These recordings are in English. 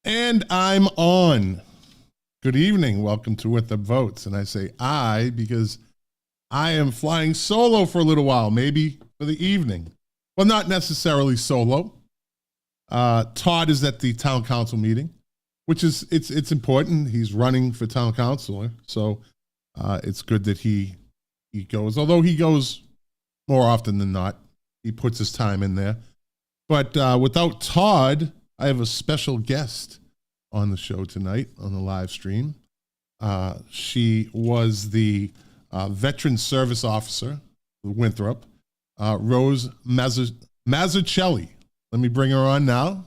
And I'm on. Good evening. Welcome to Winthrop Votes. And I say I because I am flying solo for a little while, maybe for the evening. Well, not necessarily solo. Todd is at the town council meeting, which is it's important. He's running for town councilor, so it's good that he goes. Although he goes more often than not, he puts his time in there. But without Todd, I have a special guest on the show tonight on the live stream. She was the veteran service officer with Winthrop, Rose Mazzucchelli. Let me bring her on now.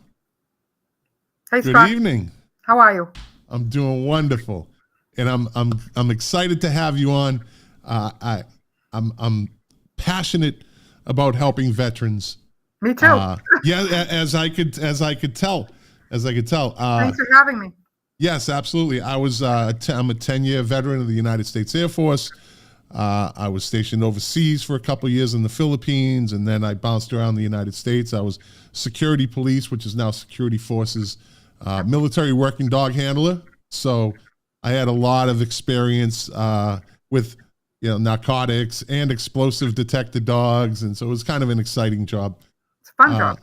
Hey, Good Scott. evening. How are you? I'm doing wonderful, and I'm excited to have you on. I'm passionate about helping veterans. Me too. Yeah, as I could tell. Thanks for having me. Yes, absolutely. I'm a 10-year veteran of the United States Air Force. I was stationed overseas for a couple of years in the Philippines, and then I bounced around the United States. I was security police, which is now security forces, military working dog handler. So I had a lot of experience with narcotics and explosive detected dogs, and so it was kind of an exciting job. It's a fun job.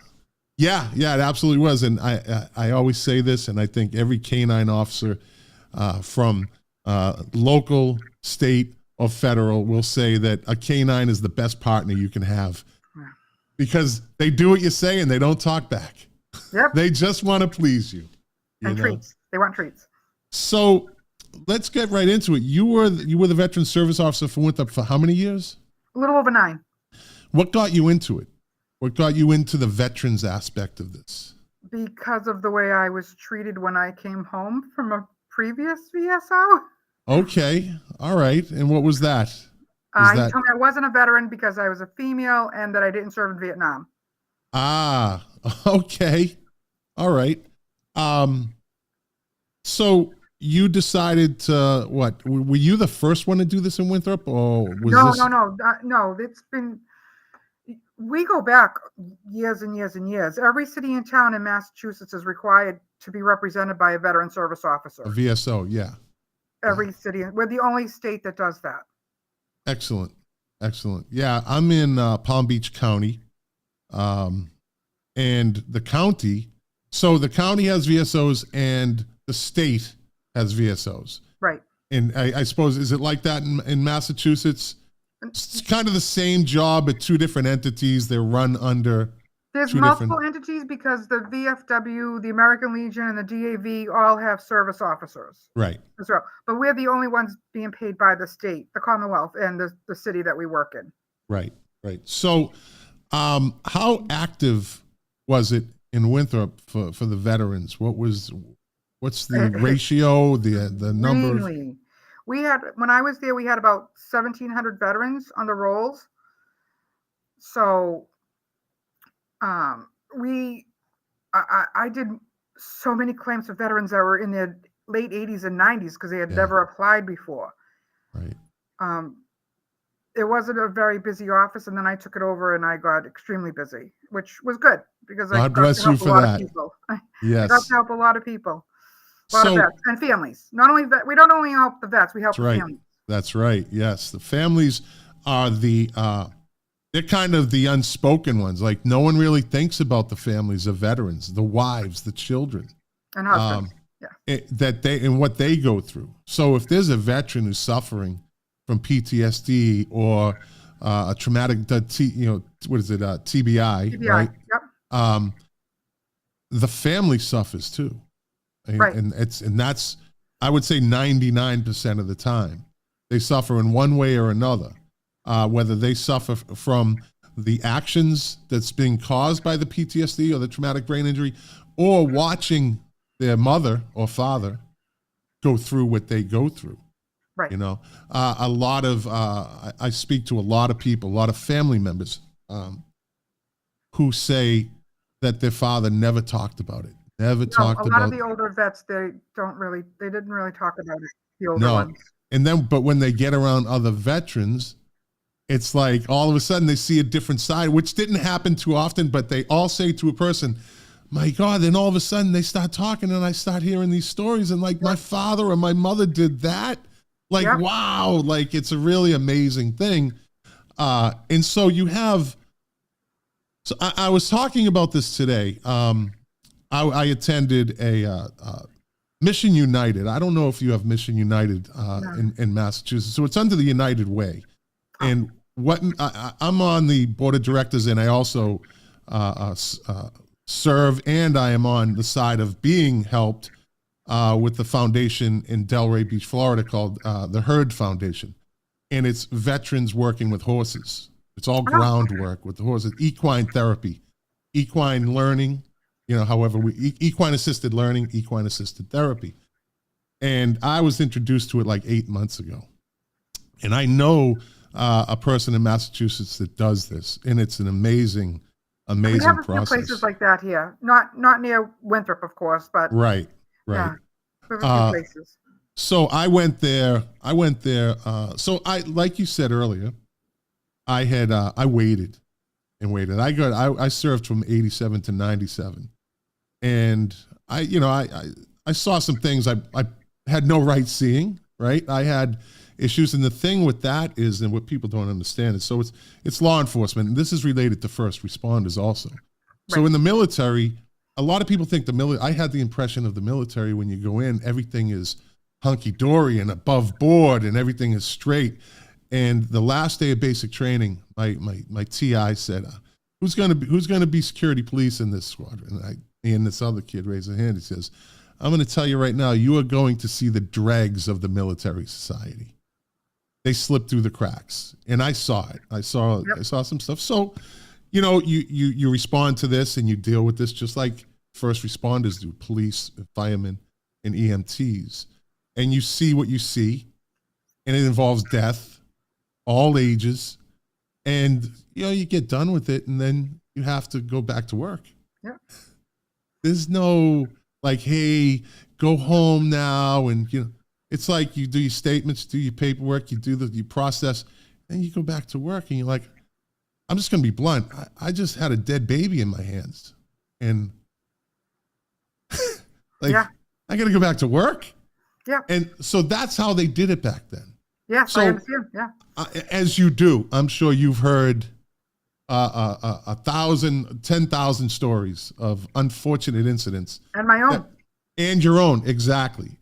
Yeah, it absolutely was. And I always say this, and I think every canine officer from local, state, or federal will say that a canine is the best partner you can have because they do what you say and they don't talk back. Yep. They just want to please you. And treats. They want treats. So let's get right into it. You were the veteran service officer for Winthrop for how many years? A little over 9. What got you into it? What got you into the veterans aspect of this? Because of the way I was treated when I came home from a previous VSO. Okay. All right. And what was that? He told me I wasn't a veteran because I was a female and that I didn't serve in Vietnam. Ah, okay. All right. So you decided to, what? Were you the first one to do this in Winthrop? Or was No. It's been, we go back years and years and years. Every city and town in Massachusetts is required to be represented by a veteran service officer. A VSO, yeah. Every city. We're the only state that does that. Excellent. Yeah, I'm in Palm Beach County, and the county. So the county has VSOs, and the state has VSOs. Right. And I suppose, is it like that in Massachusetts? It's kind of the same job, but two different entities. They're run under. There's multiple entities because the VFW, the American Legion, and the DAV all have service officers. Right. As well. But we're the only ones being paid by the state, the Commonwealth, and the city that we work in. Right. So how active was it in Winthrop for the veterans? What's the ratio, the number? Mainly. When I was there, we had about 1,700 veterans on the rolls. So I did so many claims of veterans that were in their late 80s and 90s because they had never applied before. Right. It wasn't a very busy office, and then I took it over and I got extremely busy, which was good because I got to help a lot of people. Yes. I got to help a lot of people. A lot of vets and families. We don't only help the vets, we help the families. That's right. Yes. The families are they're kind of the unspoken ones. Like no one really thinks about the families of veterans, the wives, the children. And husbands. And what they go through. So if there's a veteran who's suffering from PTSD or a traumatic, TBI, right? Yep. The family suffers too. Right. And that's, I would say 99% of the time they suffer in one way or another, whether they suffer from the actions that's being caused by the PTSD or the traumatic brain injury, or watching their mother or father go through what they go through. Right. A lot of, I speak to a lot of people, a lot of family members who say that their father never talked about it. Never talked about it. A lot of the older vets, they didn't really talk about it. The older ones. And then, but when they get around other veterans, it's like all of a sudden they see a different side, which didn't happen too often, but they all say to a person, my God, then all of a sudden they start talking and I start hearing these stories and like my father or my mother did that. Like, wow, like it's a really amazing thing. And so you have, so I was talking about this today. I attended a Mission United. I don't know if you have Mission United in Massachusetts. So it's under the United Way. And what I'm on the board of directors, and I also serve, and I am on the side of being helped with the foundation in Delray Beach, Florida, called the Herd Foundation. And it's veterans working with horses. It's all groundwork with the horses, equine therapy, equine learning, you know, however equine assisted learning, equine assisted therapy. And I was introduced to it like 8 months ago. And I know a person in Massachusetts that does this, and it's an amazing process. We have a few places like that here, not near Winthrop, of course, but right. Yeah, we have a few places. So I went there. So like you said earlier, I waited and waited. I served from 87 to 97. And I saw some things I had no right seeing, right? I had issues. And the thing with that is, and what people don't understand is, so it's law enforcement. And this is related to first responders also. So in the military, a lot of people think I had the impression of the military, when you go in, everything is hunky-dory and above board and everything is straight. And the last day of basic training, my TI said, who's going to be security police in this squadron? And this other kid raised his hand. He says, I'm going to tell you right now, you are going to see the dregs of the military society. They slip through the cracks. And I saw it. I saw some stuff. So, you respond to this and you deal with this just like first responders do, police, firemen, and EMTs. And you see what you see, and it involves death, all ages, and you get done with it, and then you have to go back to work. Yeah. There's no like, hey, go home now, and it's like you do your statements, do your paperwork, you process, and you go back to work, and you're like, I'm just gonna be blunt. I just had a dead baby in my hands, and I got to go back to work. Yeah. And so that's how they did it back then. Yeah. So, I understand. Yeah. As you do, I'm sure you've heard 1,000, 10,000 stories of unfortunate incidents. And my own. And your own. Exactly.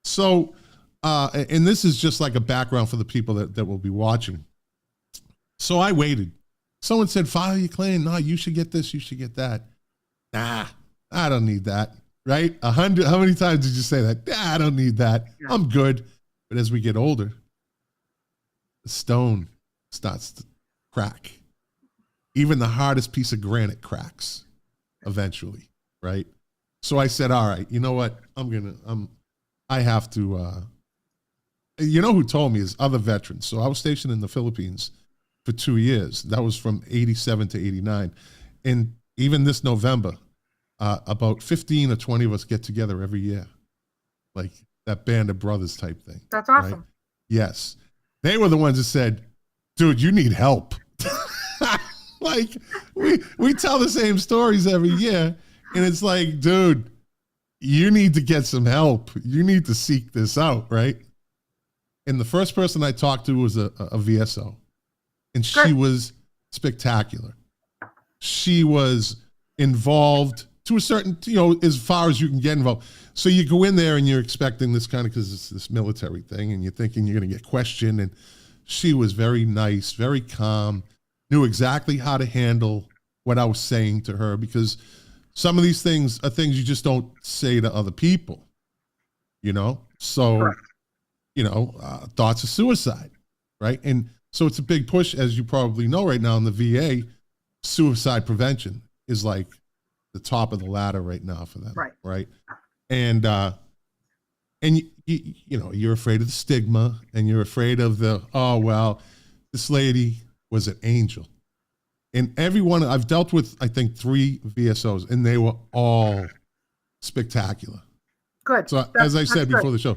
So, and this is just like a background for the people that will be watching. So I waited. Someone said, file your claim. No, you should get this. You should get that. Nah, I don't need that. Right? 100. How many times did you say that? Nah, I don't need that. Yeah. I'm good. But as we get older, the stone starts to crack. Even the hardest piece of granite cracks eventually. Right? So I said, all right, you know what? I have to, you know who told me is other veterans. So I was stationed in the Philippines for 2 years. That was from 87 to 89. And even this November, about 15 or 20 of us get together every year, like that band of brothers type thing. That's awesome. Right? Yes. They were the ones that said, dude, you need help. Like we tell the same stories every year, and it's like, dude, you need to get some help. You need to seek this out, right? And the first person I talked to was a VSO, and she was spectacular. She was involved to a certain, as far as you can get involved. So you go in there and you're expecting this kind of, because it's this military thing, and you're thinking you're going to get questioned. And she was very nice, very calm, knew exactly how to handle what I was saying to her, because some of these things are things you just don't say to other people, So, Correct. Thoughts of suicide, right? And so it's a big push, as you probably know right now in the VA, suicide prevention is like the top of the ladder right now for them, right? And you're afraid of the stigma, and you're afraid of this lady was an angel. And everyone, I've dealt with, I think, 3 VSOs, and they were all spectacular. Good. So as I said before the show,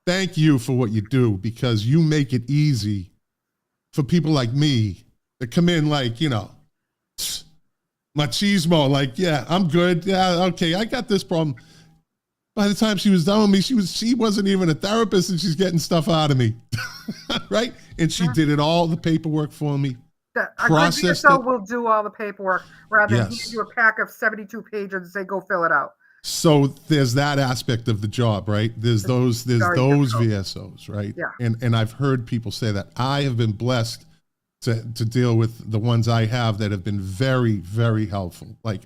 thank you for what you do, because you make it easy for people like me that come in like, machismo, like, yeah, I'm good. Yeah, okay, I got this problem. By the time she was done with me, she wasn't even a therapist, and she's getting stuff out of me, right? And she did it all, the paperwork for me. A good VSO will do all the paperwork rather than hand you a pack of 72 pages and say, go fill it out. So there's that aspect of the job, right? There's those VSOs, right? Yeah. And I've heard people say that. I have been blessed to deal with the ones I have that have been very, very helpful. Like,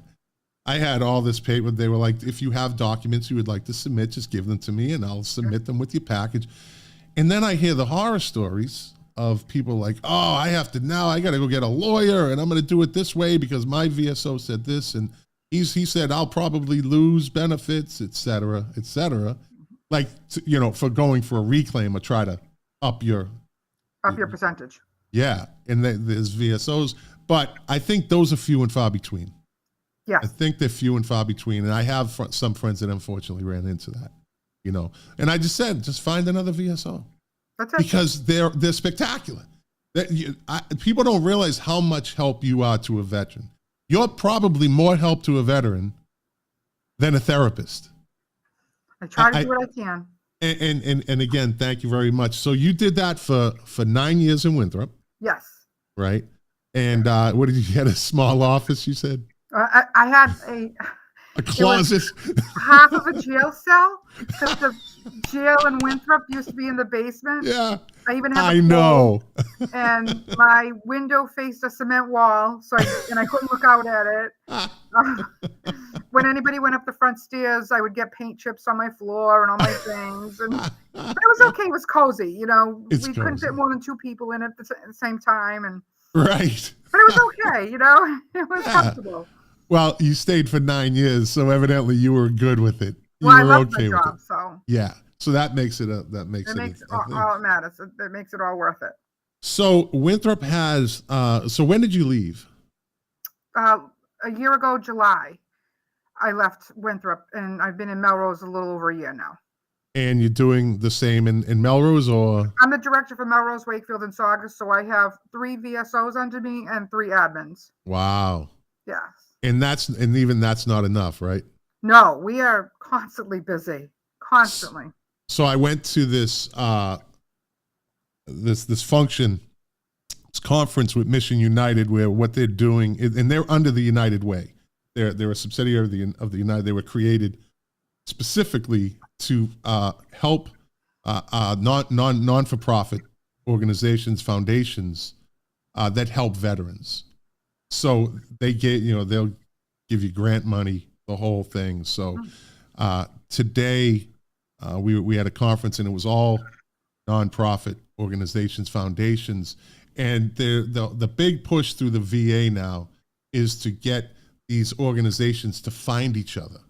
I had all this paper. They were like, if you have documents you would like to submit, just give them to me and I'll submit them with your package. And then I hear the horror stories of people like, oh, I got to go get a lawyer and I'm going to do it this way because my VSO said this. And he said, I'll probably lose benefits, et cetera, et cetera. Like, for going for a reclaim or try to up your percentage. Yeah. And there's VSOs, but I think those are few and far between. Yeah. I think they're few and far between. And I have some friends that unfortunately ran into that, and I just said, just find another VSO. That's it. Because they're spectacular. People don't realize how much help you are to a veteran. You're probably more help to a veteran than a therapist. I try to do what I can. And again, thank you very much. So you did that for 9 years in Winthrop. Yes. Right. And what did you get? A small office, you said? I had a closet. Half of a jail cell, because the jail in Winthrop used to be in the basement. Yeah. I even had I know. And my window faced a cement wall, I couldn't look out at it. When anybody went up the front stairs, I would get paint chips on my floor and all my things. But it was okay. It was cozy. We couldn't fit more than 2 people in it at the same time. And right. But it was okay. It was comfortable. Well, you stayed for 9 years, so evidently you were good with it. I love my job, so yeah. So that makes it all it matters. It makes it all worth it. So Winthrop has. So when did you leave? A year ago, July, I left Winthrop, and I've been in Melrose a little over a year now. And you're doing the same in Melrose, or? I'm the director for Melrose, Wakefield, and Saugus, so I have 3 VSOs under me and 3 admins. Wow. Yes. And even that's not enough, right? No, we are constantly busy. Constantly. So I went to this this function, this conference with Mission United, where what they're doing, and they're under the United Way. They're a subsidiary of the United. They were created specifically to help non-for-profit organizations, foundations that help veterans. So they'll give you grant money, the whole thing. So today we had a conference, and it was all nonprofit organizations, foundations, and the big push through the VA now is to get these organizations to find each other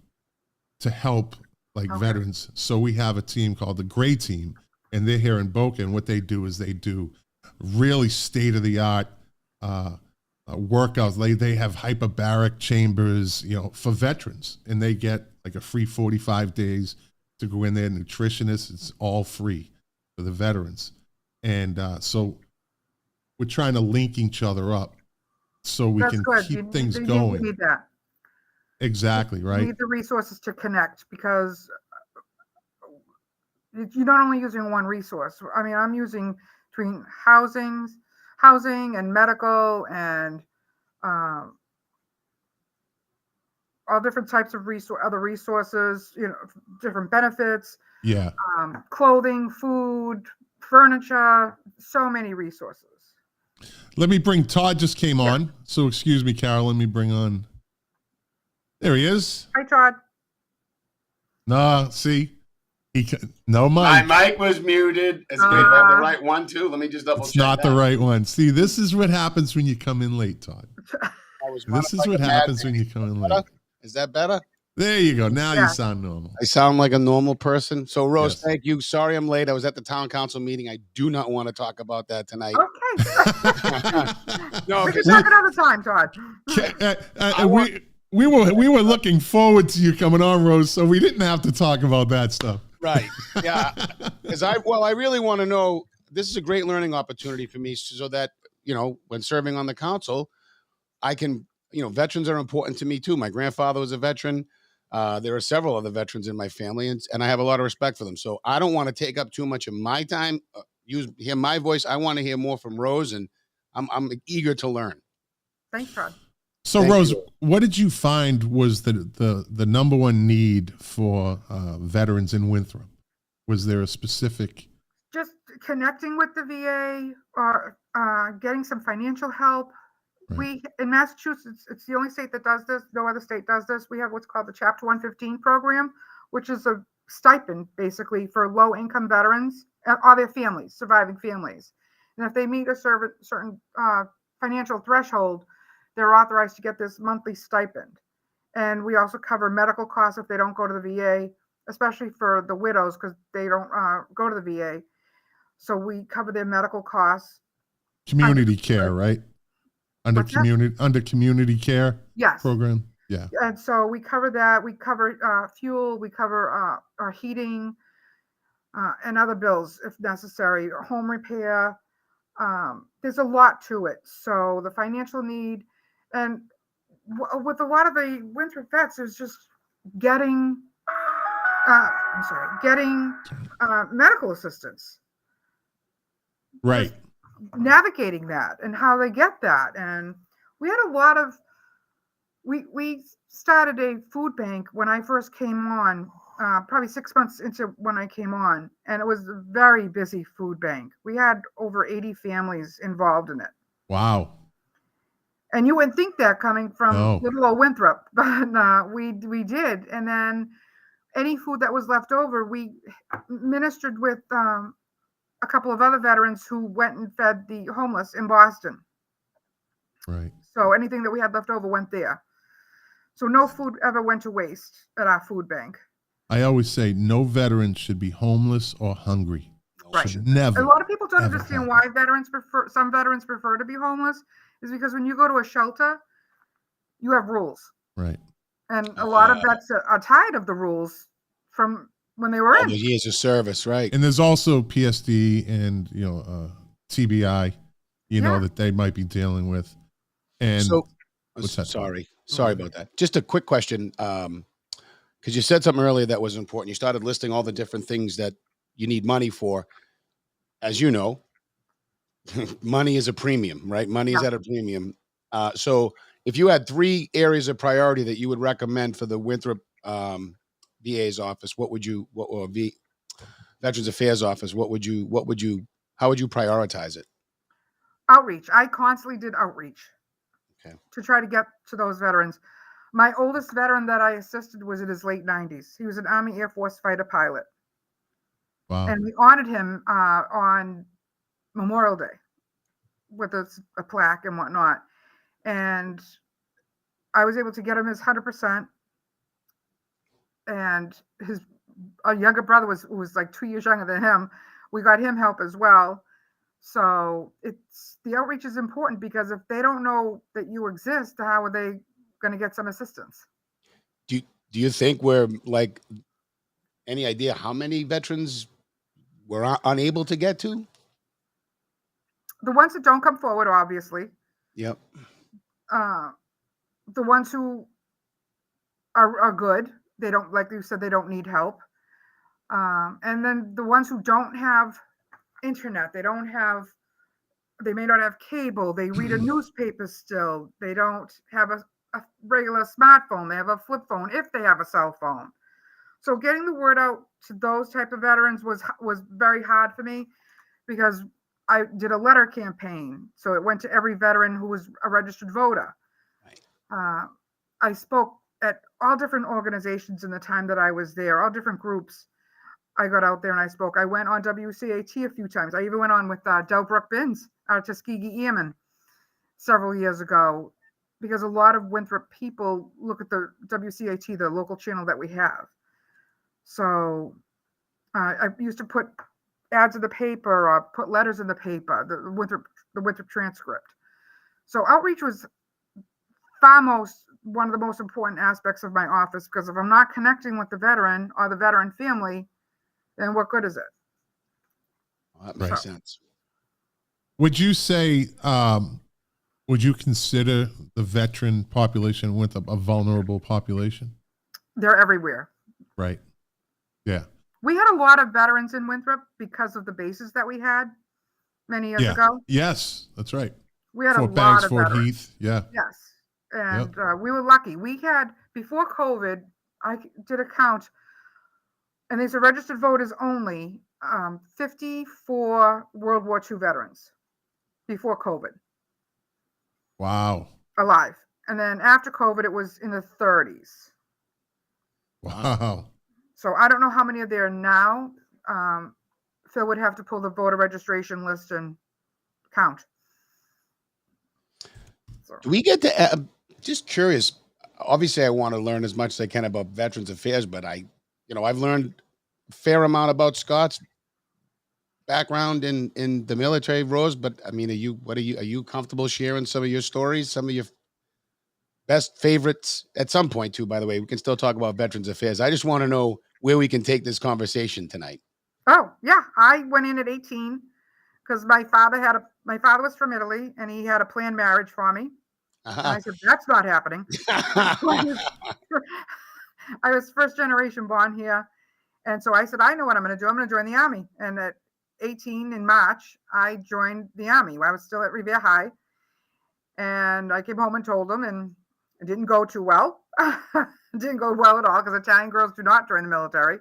to help veterans. So we have a team called the Gray Team, and they're here in Boca, and what they do is they do really state-of-the-art workouts. They have hyperbaric chambers, for veterans, and they get like a free 45 days to go in there. Nutritionists, it's all free for the veterans. And so we're trying to link each other up so we can keep things going. You need that. Exactly, right? You need the resources to connect, because you're not only using one resource. I mean, I'm using between housing and medical and all different types of other resources, different benefits. Yeah. Clothing, food, furniture, so many resources. Let me bring Todd just came on. So excuse me, Carol, let me bring on. There he is. Hi, Todd. No, see? No mic. My mic was muted. It's great. I have the right one too. Let me just double check. It's not the right one. See, this is what happens when you come in late, Todd. This is what happens when you come in late. Is that better? There you go. Now you sound normal. I sound like a normal person. So, Rose, thank you. Sorry I'm late. I was at the town council meeting. I do not want to talk about that tonight. Okay. No, we can talk another time, Todd. We were looking forward to you coming on, Rose, so we didn't have to talk about that stuff. Right. Yeah. I really want to know, this is a great learning opportunity for me, so that, when serving on the council, I can, veterans are important to me too. My grandfather was a veteran. There are several other veterans in my family, and I have a lot of respect for them. So I don't want to take up too much of my time. Hear my voice. I want to hear more from Rose, and I'm eager to learn. Thanks, Todd. So, Thank Rose, you. what did you find was the number one need for veterans in Winthrop? Was there a specific? Just connecting with the VA or getting some financial help. Right. We in Massachusetts, it's the only state that does this. No other state does this. We have what's called the Chapter 115 program, which is a stipend basically for low-income veterans or their families, surviving families. And if they meet a certain financial threshold, they're authorized to get this monthly stipend. And we also cover medical costs if they don't go to the VA, especially for the widows because they don't go to the VA. So we cover their medical costs. Community care, right? Under community care Yes. program. Yeah. And so we cover that. We cover fuel. We cover our heating and other bills if necessary. Home repair. There's a lot to it. So the financial need, and with a lot of the Winthrop vets, is just getting medical assistance. Right. Just navigating that and how they get that. And we had a lot of, we started a food bank when I first came on, probably 6 months into when I came on, and it was a very busy food bank. We had over 80 families involved in it. Wow. And you wouldn't think that coming from little old Winthrop, but we did. And then any food that was left over, we ministered with a couple of other veterans who went and fed the homeless in Boston. Right. So anything that we had left over went there. So no food ever went to waste at our food bank. I always say no veteran should be homeless or hungry. Right. Should never. A lot of people don't ever understand happen. why some veterans prefer to be homeless, is because when you go to a shelter, you have rules. Right. And a lot of vets are tired of the rules from when they were in. The years of service, right? And there's also PSD and TBI, that they might be dealing with. And so, what's that? Sorry about that. Just a quick question, because you said something earlier that was important. You started listing all the different things that you need money for. As you know, money is a premium, right? Money is at a premium. So if you had 3 areas of priority that you would recommend for the Winthrop VA's office, Veterans Affairs office, how would you prioritize it? Outreach. I constantly did outreach to try to get to those veterans. My oldest veteran that I assisted was in his late 90s. He was an Army Air Force fighter pilot. Wow. And we honored him on Memorial Day with a plaque and whatnot. And I was able to get him his 100%. And a younger brother was like 2 years younger than him. We got him help as well. So the outreach is important, because if they don't know that you exist, how are they going to get some assistance? Do you think we're any idea how many veterans we're unable to get to? The ones that don't come forward, obviously. Yep. The ones who are good, they don't, like you said, they don't need help. And then the ones who don't have internet, they may not have cable, they read a newspaper still, they don't have a regular smartphone, they have a flip phone if they have a cell phone. So getting the word out to those type of veterans was very hard for me, because I did a letter campaign. So it went to every veteran who was a registered voter. Right. I spoke at all different organizations in the time that I was there, all different groups. I got out there and I spoke. I went on WCAT a few times. I even went on with Delbrook Binns, our Tuskegee Airmen, several years ago, because a lot of Winthrop people look at the WCAT, the local channel that we have. So I used to put ads in the paper or put letters in the paper, the Winthrop transcript. So outreach was one of the most important aspects of my office, because if I'm not connecting with the veteran or the veteran family, then what good is it? Well, that makes sense. Would you say Would you consider the veteran population with a vulnerable population? They're everywhere. Right. Yeah. We had a lot of veterans in Winthrop because of the bases that we had many years ago. Yes, that's right. We had Fort a lot Banks, of Fort veterans. Heath. Yeah. Yes. And we were lucky. We had, before COVID, I did a count, and these are registered voters only, 54 World War II veterans before COVID. Wow. Alive. And then after COVID, it was in the 30s. Wow. So I don't know how many are there now. Phil would have to pull the voter registration list and count. So. Do we get to, just curious, obviously I want to learn as much as I can about Veterans Affairs, but I've learned a fair amount about Scott's background in the military, Rose, but I mean, are you comfortable sharing some of your stories, some of your best favorites at some point too, by the way? We can still talk about Veterans Affairs. I just want to know where we can take this conversation tonight. Oh, yeah. I went in at 18 because my father was from Italy and he had a planned marriage for me. And I said, that's not happening. I was first generation born here. And so I said, I know what I'm going to do. I'm going to join the Army. And at 18 in March, I joined the Army. I was still at Revere High. And I came home and told them, and it didn't go too well. It didn't go well at all because Italian girls do not join the military.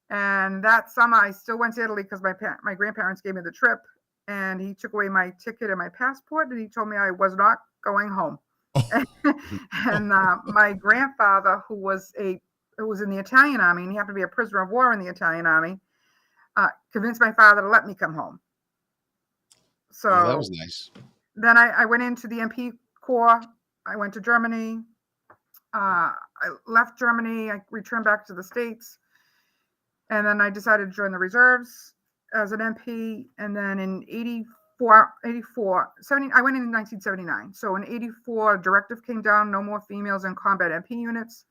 And that summer, I still went to Italy because my grandparents gave me the trip. And he took away my ticket and my passport, and he told me I was not going home. Oh. And my grandfather, who was in the Italian Army, and he happened to be a prisoner of war in the Italian Army, convinced my father to let me come home. So that was nice. Then I went into the MP Corps. I went to Germany. I left Germany. I returned back to the States. And then I decided to join the reserves as an MP. And then in 70, I went in 1979. So in 84, a directive came down, no more females in combat MP units.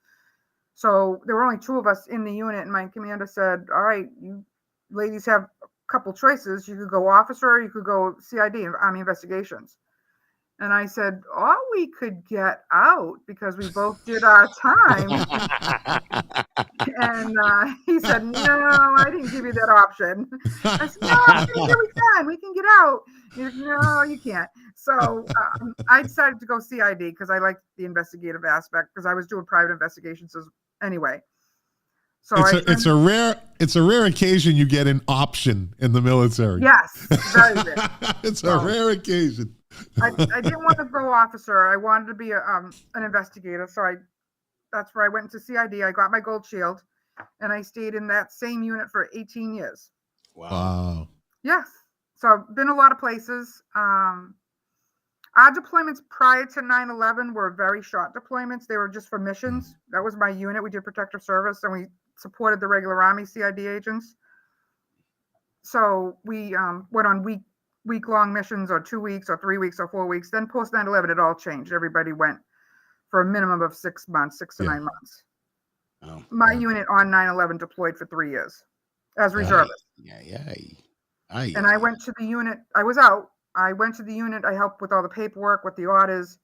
So there were only 2 of us in the unit. And my commander said, all right, you ladies have a couple choices. You could go officer, or you could go CID, Army Investigations. And I said, we could get out because we both did our time. And he said, no, I didn't give you that option. I said, no, we can get out. He said, no, you can't. So I decided to go CID because I liked the investigative aspect because I was doing private investigations anyway. So it's a rare occasion you get an option in the military. Yes, very rare. It's a rare occasion. I didn't want to go officer. I wanted to be an investigator. So that's where I went into CID. I got my gold shield, and I stayed in that same unit for 18 years. Wow. Yes. So I've been a lot of places. Our deployments prior to 9/11 were very short deployments. They were just for missions. That was my unit. We did protective service, and we supported the regular Army CID agents. So we went on week-long missions, or 2 weeks or 3 weeks or 4 weeks. Then post 9/11, it all changed. Everybody went for a minimum of 6 months, 6 to 9 months. Oh, my unit on 9/11 deployed for 3 years as reservist. And I went to the unit. I was out. I went to the unit. I helped with all the paperwork, with the orders,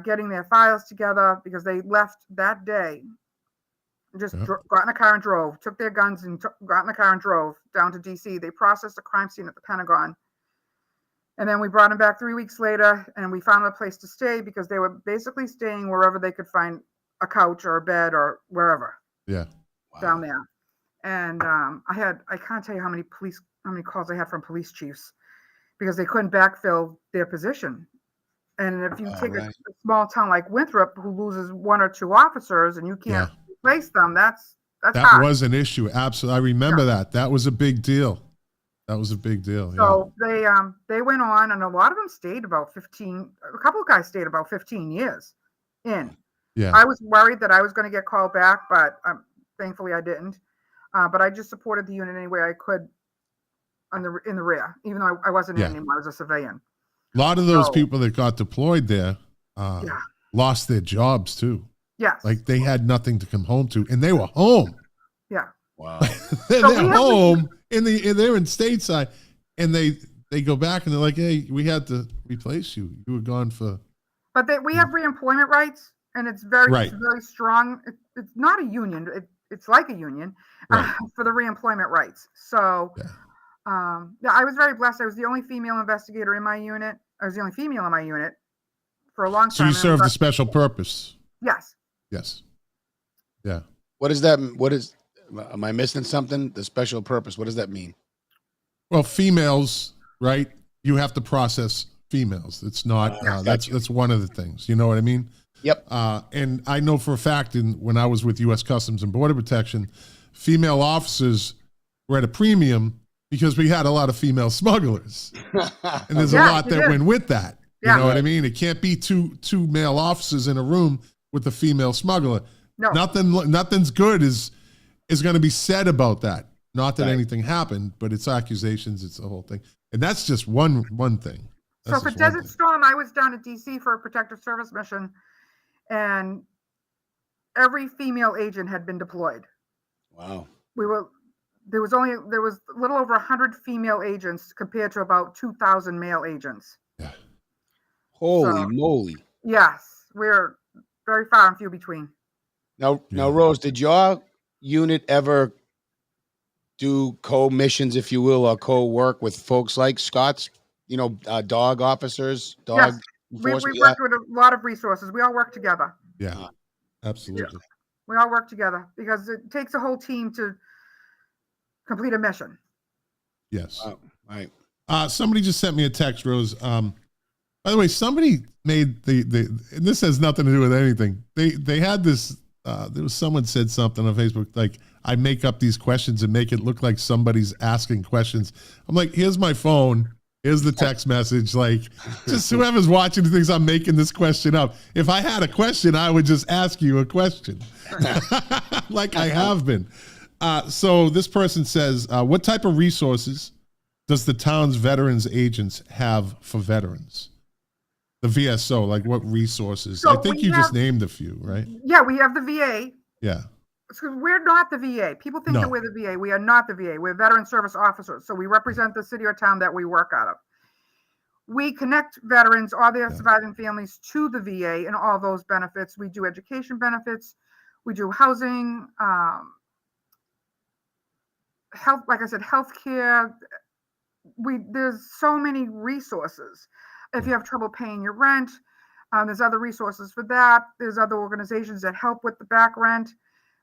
getting their files together because they left that day. Just got in a car and drove, took their guns and got in a car and drove down to DC. They processed a crime scene at the Pentagon. And then we brought them back 3 weeks later, and we found a place to stay because they were basically staying wherever they could find a couch or a bed or wherever. Yeah. Down there. And I can't tell you how many calls I had from police chiefs because they couldn't backfill their position. And if you take a small town like Winthrop, who loses 1 or 2 officers and you can't replace them, that's that hard. Was an issue. Absolutely. I remember that. That was a big deal. So they went on, and a lot of them stayed about 15. A couple of guys stayed about 15 years in. Yeah. I was worried that I was going to get called back, but thankfully I didn't. But I just supported the unit any way I could in the rear, even though I wasn't in anymore. I was a civilian. A lot of those people that got deployed there lost their jobs too. Yes. Like they had nothing to come home to, and they were home. Yeah. Wow. They're home they're in stateside, and they they go back and they're like, hey, we had to replace you. You were gone for. But we have reemployment rights, and it's very strong. It's not a union. It's like a union for the reemployment rights. So, I was very blessed. I was the only female investigator in my unit. I was the only female in my unit for a long time. So you served a special purpose? Yes. Yes. Yeah. What is that? Am I missing something? The special purpose, what does that mean? Well, females, right? You have to process females. It's not, that's one of the things, you know what I mean? Yep. And I know for a fact, when I was with U.S. Customs and Border Protection, female officers were at a premium because we had a lot of female smugglers. And there's a lot that went with that. You know what I mean? It can't be two male officers in a room with a female smuggler. No. Nothing's good is going to be said about that. Not that anything happened, but it's accusations. It's the whole thing. And that's just one thing. So for Desert Storm, I was down at DC for a protective service mission, and every female agent had been deployed. Wow. There was a little over 100 female agents compared to about 2,000 male agents. Yeah. Holy moly. Yes, we're very far and few between. Now, Rose, did your unit ever do co-missions, if you will, or co-work with folks like Scott's, dog officers, dog enforcement? We worked with a lot of resources. We all work together. Yeah, absolutely. Yeah. We all work together because it takes a whole team to complete a mission. Yes. Oh, right. Somebody just sent me a text, Rose. By the way, somebody made and this has nothing to do with anything. They had this. There was someone said something on Facebook like, I make up these questions and make it look like somebody's asking questions. I'm like, here's my phone. Here's the text message. Like, just whoever's watching thinks I'm making this question up. If I had a question, I would just ask you a question like I have been. So this person says, what type of resources does the town's veterans agents have for veterans? The VSO, like what resources? So I think you just named a few, right? Yeah, we have the VA. Yeah. So we're not the VA. People think that we're the VA. We are not the VA. We're veteran service officers. So we represent the city or town that we work out of. We connect veterans or their surviving families to the VA and all those benefits. We do education benefits. We do housing, health, like I said, healthcare. There's so many resources. If you have trouble paying your rent, there's other resources for that. There's other organizations that help with the back rent.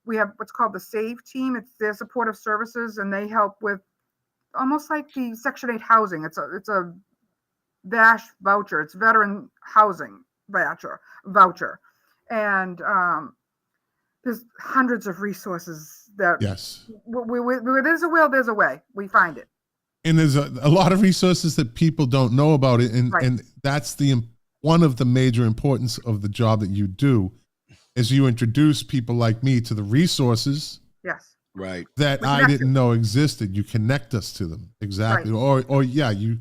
We have what's called the SAVE team. It's their supportive services, and they help with almost like the Section 8 housing. It's a VASH voucher. It's veteran housing voucher. And there's hundreds of resources that where there's a will, there's a way. We find it. And there's a lot of resources that people don't know about it. And that's one of the major importance of the job that you do is you introduce people like me to the resources right. that I didn't know existed. You connect us to them. Exactly. Right. Or you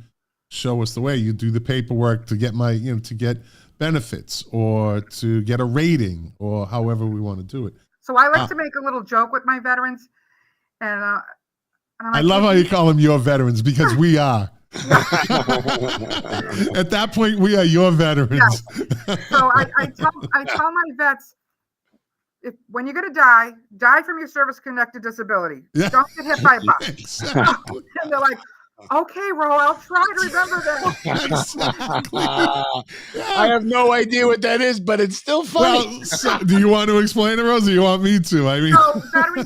show us the way. You do the paperwork to get to get benefits or to get a rating or however we want to do it. So I like to make a little joke with my veterans. And I love how you call them your veterans because we are. At that point, we are your veterans. Yeah. So I tell my vets, when you're going to die from your service-connected disability. Yeah. Don't get hit by a bus. Exactly. And they're like, okay, Ro, I'll try to remember that. I have no idea what that is, but it's still funny. Well, so, do you want to explain it, Rose, or do you want me to? I mean, so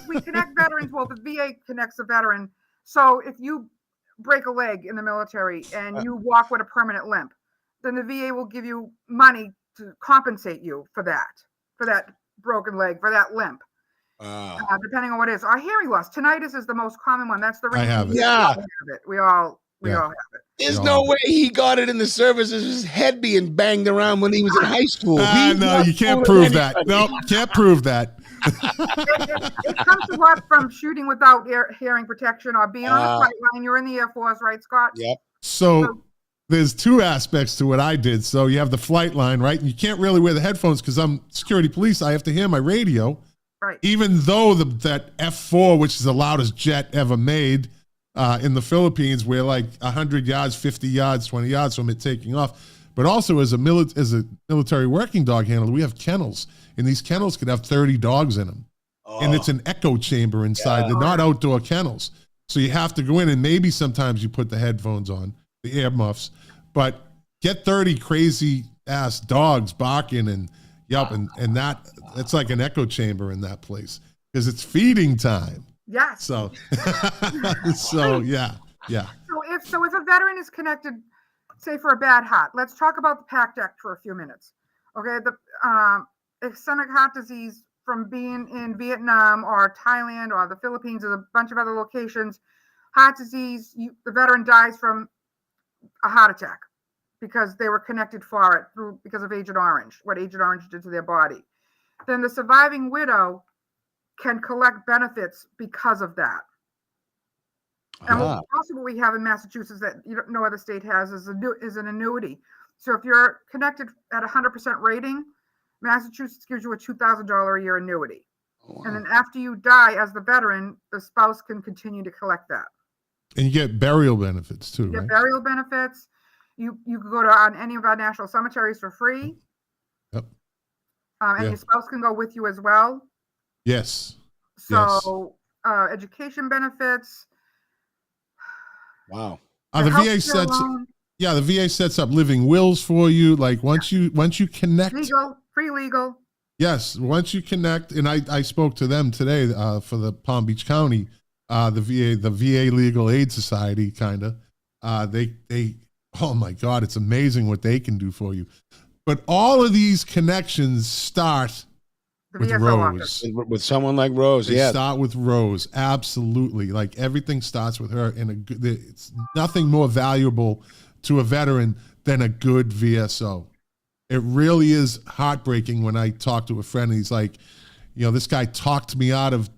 we connect veterans. Well, the VA connects a veteran. So if you break a leg in the military and you walk with a permanent limp, then the VA will give you money to compensate you for that broken leg, for that limp. Depending on what it is. Our hearing loss. Tinnitus is the most common one. That's the reason. I have it. Yeah. We all have it. There's no way he got it in the service of his head being banged around when he was in high school. No, you can't prove that. No, can't prove that. It comes a lot from shooting without hearing protection or being on the flight line. You're in the Air Force, right, Scott? Yep. So there's two aspects to what I did. So you have the flight line, right? And you can't really wear the headphones because I'm security police. I have to hear my radio. Right. Even though that F4, which is the loudest jet ever made, in the Philippines, we're like 100 yards, 50 yards, 20 yards from it taking off. But also as a military working dog handler, we have kennels, and these kennels could have 30 dogs in them. And it's an echo chamber inside. They're not outdoor kennels. So you have to go in, and maybe sometimes you put the headphones on, the ear muffs, but get 30 crazy ass dogs barking and yelping, and that's like an echo chamber in that place because it's feeding time. Yes. So, so yeah. So if a veteran is connected, say for a bad heart, let's talk about the PACT Act for a few minutes. Okay, the ischemic heart disease from being in Vietnam or Thailand or the Philippines or a bunch of other locations, heart disease, the veteran dies from a heart attack because they were connected for it because of Agent Orange, what Agent Orange did to their body. Then the surviving widow can collect benefits because of that. And also what we have in Massachusetts that no other state has is an annuity. So if you're connected at 100% rating, Massachusetts gives you a $2,000 a year annuity. And then after you die as the veteran, the spouse can continue to collect that. And you get burial benefits too, You right? get burial benefits. You can go to any of our national cemeteries for free. Yep. And your spouse can go with you as well. Yes. So education benefits. Wow. The VA sets up living wills for you. Like once you connect, free legal. Yes, once you connect, and I spoke to them today for the Palm Beach County, the VA Legal Aid Society, kind of. They oh my God, it's amazing what they can do for you. But all of these connections start with Rose. With someone like Rose, they start with Rose, absolutely. Like everything starts with her, and it's nothing more valuable to a veteran than a good VSO. It really is heartbreaking when I talk to a friend and he's like, this guy talked me out of,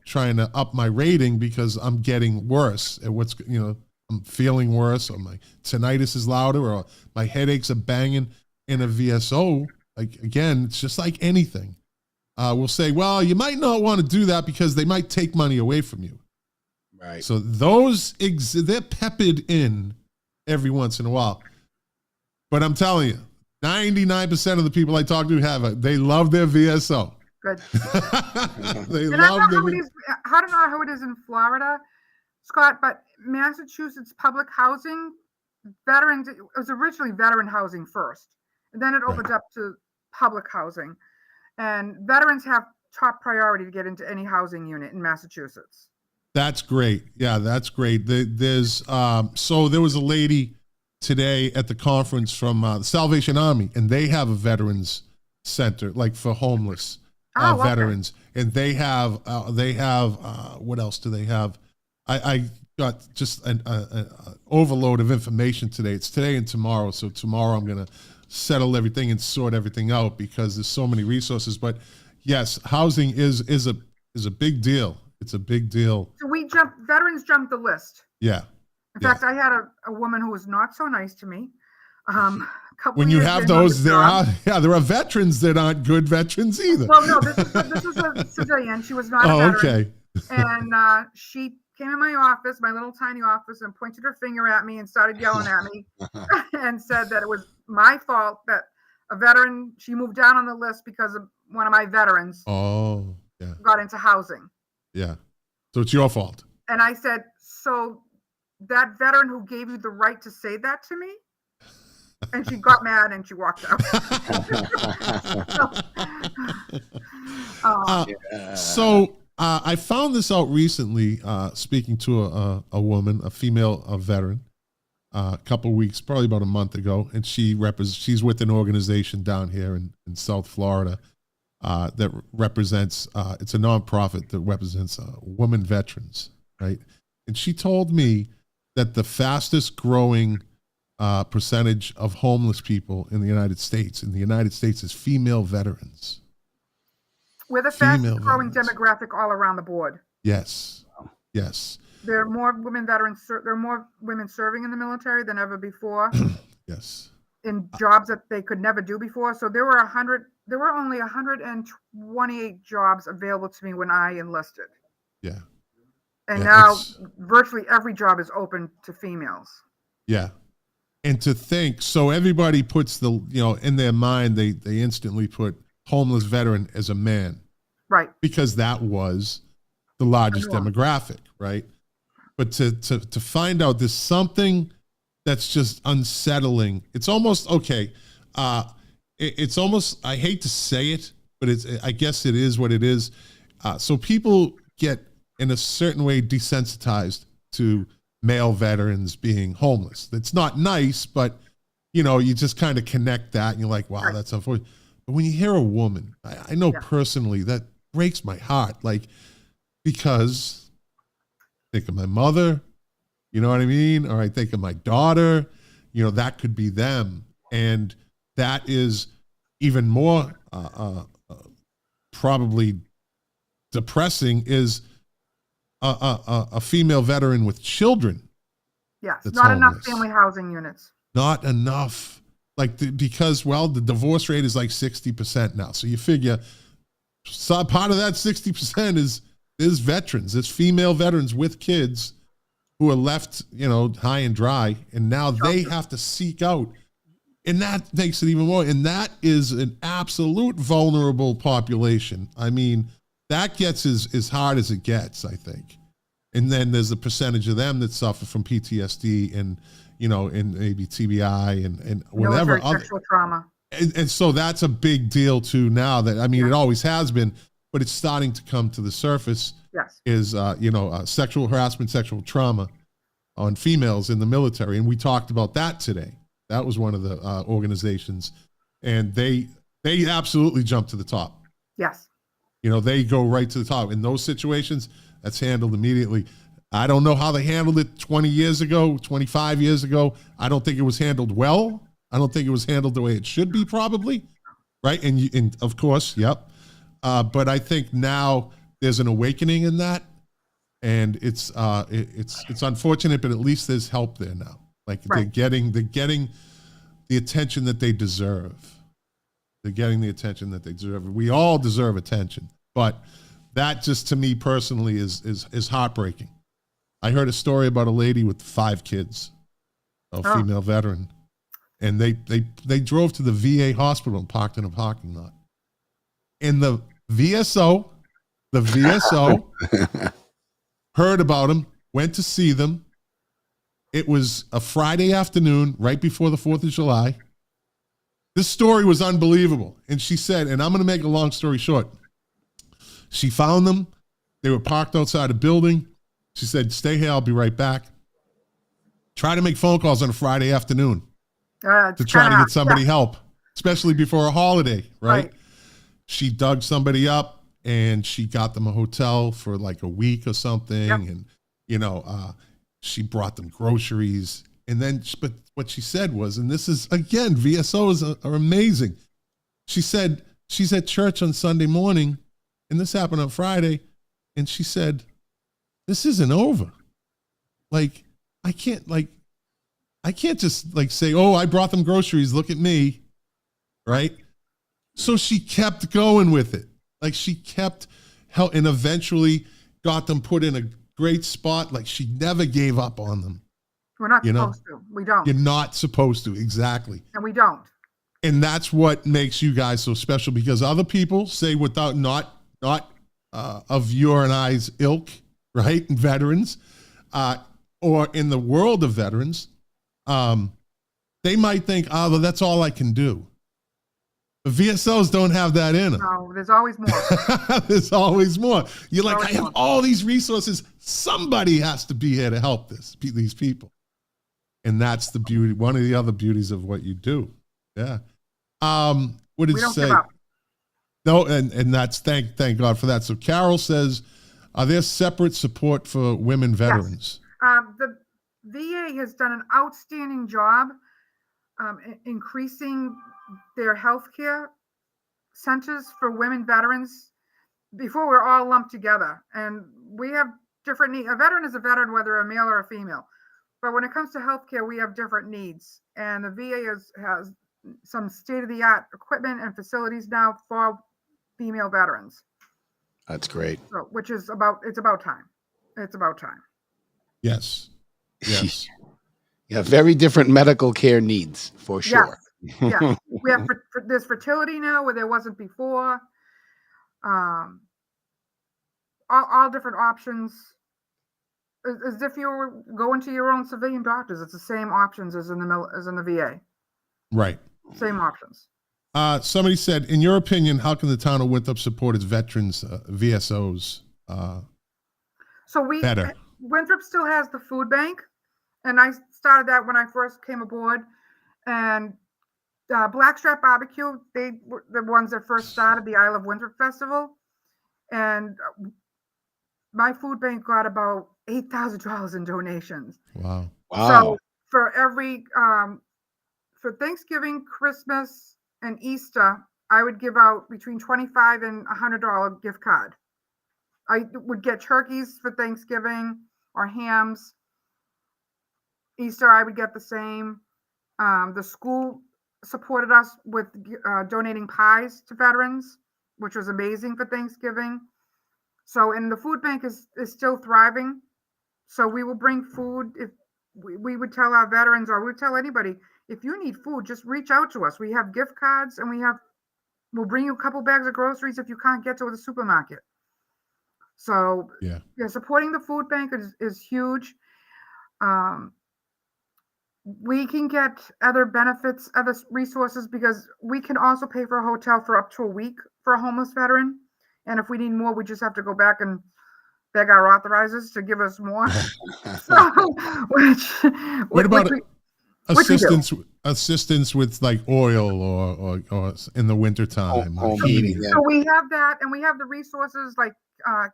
trying to up my rating because I'm getting worse at I'm feeling worse, or my tinnitus is louder, or my headaches are banging. In a VSO, like, again, it's just like anything. We'll say, well, you might not want to do that because they might take money away from you. Right. So they're peppered in every once in a while. But I'm telling you, 99% of the people I talk to they love their VSO. Good. They love them. I don't know how it is in Florida, Scott, but Massachusetts public housing, veterans, it was originally veteran housing first. And then it opened up to public housing. And veterans have top priority to get into any housing unit in Massachusetts. That's great. Yeah, that's great. There's so there was a lady today at the conference from the Salvation Army, and they have a veterans center, like for homeless veterans. Okay. And they have what else do they have? I got just an overload of information today. It's today and tomorrow. So tomorrow I'm going to settle everything and sort everything out because there's so many resources. But yes, housing is a big deal. It's a big deal. So veterans jumped the list. Yeah. In fact, I had a woman who was not so nice to me. When you have those, there are veterans that aren't good veterans either. Well, no, this was a civilian. She was not a veteran. Okay. And she came in my office, my little tiny office, and pointed her finger at me and started yelling at me and said that it was my fault that a veteran, she moved down on the list because of one of my veterans got into housing. Yeah. So it's your fault. And I said, so that veteran who gave you the right to say that to me? And she got mad and she walked out. So I found this out recently, speaking to a woman, a female veteran, a couple of weeks, probably about a month ago, and she's with an organization down here in South Florida that represents, it's a nonprofit that represents women veterans, right? And she told me that the fastest growing percentage of homeless people in the United States is female veterans. We're the fastest growing demographic all around the board. Yes. Yes. There are more women veterans. There are more women serving in the military than ever before. Yes. In jobs that they could never do before. So there were only 128 jobs available to me when I enlisted. Yeah. And Yeah, now virtually every job is open to females. Yeah. And to think, so everybody puts the, in their mind, they instantly put homeless veteran as a man. Right. Because that was the largest demographic, right? But to find out there's something that's just unsettling. It's almost, okay, it's almost, I hate to say it, but I guess it is what it is. So people get, in a certain way, desensitized to male veterans being homeless. It's not nice, but you just kind of connect that and you're like, wow, that's unfortunate. But when you hear a woman, I know personally that breaks my heart, because I think of my mother, you know what I mean? Or I think of my daughter, that could be them. And that is even more probably depressing, is a female veteran with children. Yes, not homeless. Enough family housing units. Not enough. Because the divorce rate is 60% now. So you figure part of that 60% is veterans. It's female veterans with kids who are left, high and dry. And now they have to seek out. And that makes it even more. And that is an absolute vulnerable population. I mean, that gets as hard as it gets, I think. And then there's a percentage of them that suffer from PTSD and, and maybe TBI and whatever. Sexual trauma. And so that's a big deal too now that, it always has been, but it's starting to come to the surface. Yes. Is, sexual harassment, sexual trauma on females in the military. And we talked about that today. That was one of the organizations. And they absolutely jump to the top. Yes. They go right to the top. In those situations, that's handled immediately. I don't know how they handled it 20 years ago, 25 years ago. I don't think it was handled well. I don't think it was handled the way it should be, probably. Right. And of course, yep. But I think now there's an awakening in that. And it's unfortunate, but at least there's help there now. They're getting the attention that they deserve. They're getting the attention that they deserve. We all deserve attention, but that just, to me personally, is heartbreaking. I heard a story about a lady with 5 kids, a female veteran, and they drove to the VA hospital and parked in a parking lot. And the VSO heard about them, went to see them. It was a Friday afternoon, right before the 4th of July. This story was unbelievable. And she said, and I'm going to make a long story short, she found them. They were parked outside a building. She said, stay here, I'll be right back. Try to make phone calls on a Friday afternoon to try to get somebody help, especially before a holiday, right? She dug somebody up and she got them a hotel for a week or something. Yep. And, she brought them groceries. And then, but what she said was, and this is, again, VSOs are amazing. She said, she's at church on Sunday morning, and this happened on Friday. And she said, this isn't over. I can't just say, oh, I brought them groceries. Look at me. Right. So she kept going with it. She kept and eventually got them put in a great spot. She never gave up on them. We're not supposed to. We don't. You're not supposed to. Exactly. And we don't. And that's what makes you guys so special, because other people say without not of your and I's ilk, right? And veterans, or in the world of veterans, they might think, oh, well, that's all I can do. The VSOs don't have that in them. No, there's always more. There's always more. You're like, I have all these resources. Somebody has to be here to help these people. And that's the beauty, one of the other beauties of what you do. Yeah. What did you say? No, and that's thank God for that. So Carol says, are there separate support for women veterans? Yes. The VA has done an outstanding job increasing their healthcare centers for women veterans. Before, we're all lumped together, and we have different needs. A veteran is a veteran, whether a male or a female. But when it comes to healthcare, we have different needs, and the VA has some state-of-the-art equipment and facilities now for female veterans. That's great. So, it's about time. It's about time. Yes. Yes. Yeah, very different medical care needs for sure. Yes. Yeah. We have there's fertility now where there wasn't before. All different options. As if you were going to your own civilian doctors, it's the same options as in the VA. Right. Same options. Somebody said, in your opinion, how can the town of Winthrop support its veterans VSOs So better? Winthrop still has the food bank, and I started that when I first came aboard. And Blackstrap Barbecue, they were the ones that first started the Isle of Winthrop Festival, and my food bank got about $8,000 in donations. Wow. So for every for Thanksgiving, Christmas, and Easter, I would give out between $25 and $100 gift card. I would get turkeys for Thanksgiving or hams. Easter, I would get the same. The school supported us with donating pies to veterans, which was amazing for Thanksgiving. So, and the food bank is still thriving. So we will bring food. If we would tell our veterans, or we would tell anybody, if you need food, just reach out to us. We have gift cards, and we'll bring you a couple bags of groceries if you can't get to the supermarket. So yeah, supporting the food bank is huge. We can get other benefits, other resources, because we can also pay for a hotel for up to a week for a homeless veteran. And if we need more, we just have to go back and beg our authorizers to give us more. What about assistance with like oil or in the wintertime? Heating. So we have that, and we have the resources like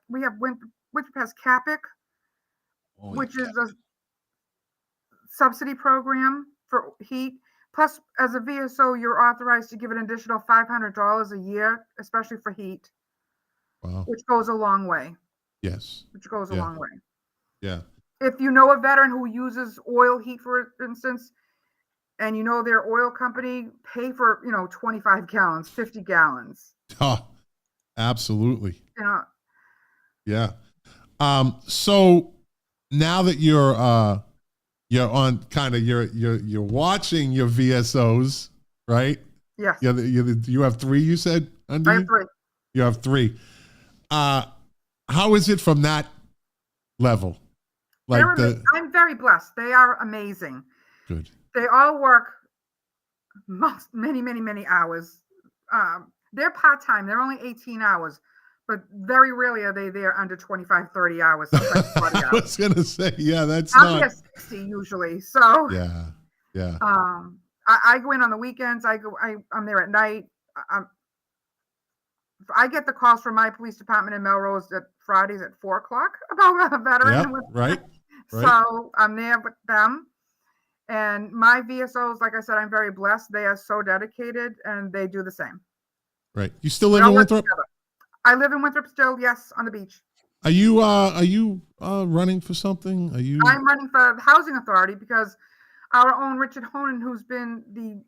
we have Winthrop has CAPIC, which is a subsidy program for heat. Plus, as a VSO, you're authorized to give an additional $500 a year, especially for heat. Wow. Which goes a long way. Yes. Which goes a long way. Yeah. If you know a veteran who uses oil heat, for instance, and you know their oil company, pay for 25 gallons, 50 gallons. Oh, absolutely. Yeah. Yeah. So now that you're on kind of you're watching your VSOs, right? Yes. Yeah. You have 3. You said under I have 3. You have 3. How is it from that level? Like I'm very blessed. They are amazing. Good. They all work many hours. They're part-time. They're only 18 hours, but very rarely are they there under 25, 30 hours, sometimes 40 hours. I was going to say, yeah, that's I'll be at 60 usually. So yeah. I go in on the weekends. I'm there at night. I get the calls from my police department in Melrose at Fridays at 4:00 about a veteran. Yep, right. So I'm there with them. And my VSOs, like I said, I'm very blessed. They are so dedicated, and they do the same. Right. You still live in Winthrop? I live in Winthrop still, yes, on the beach. Are you running for something? I'm running for the Housing Authority because our own Richard Honan, who's been the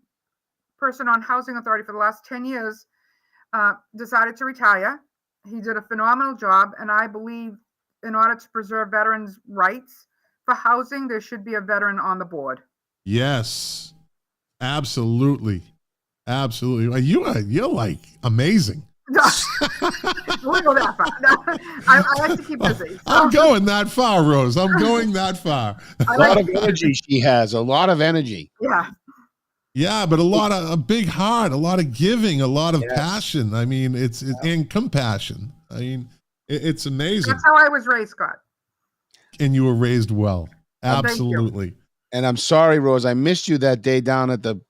person on Housing Authority for the last 10 years, decided to retire. He did a phenomenal job, and I believe in order to preserve veterans' rights for housing, there should be a veteran on the board. Yes, absolutely. You're like amazing. We'll go that far. I like to keep busy. So. I'm going that far, Rose. I'm going that far. A lot of energy she has. A lot of energy. Yeah. Yeah, but a big heart, a lot of giving, a lot of passion. I mean, and compassion. I mean, it's amazing. That's how I was raised, Scott. And you were raised well. Absolutely. And I'm sorry, Rose, I missed you that day down at the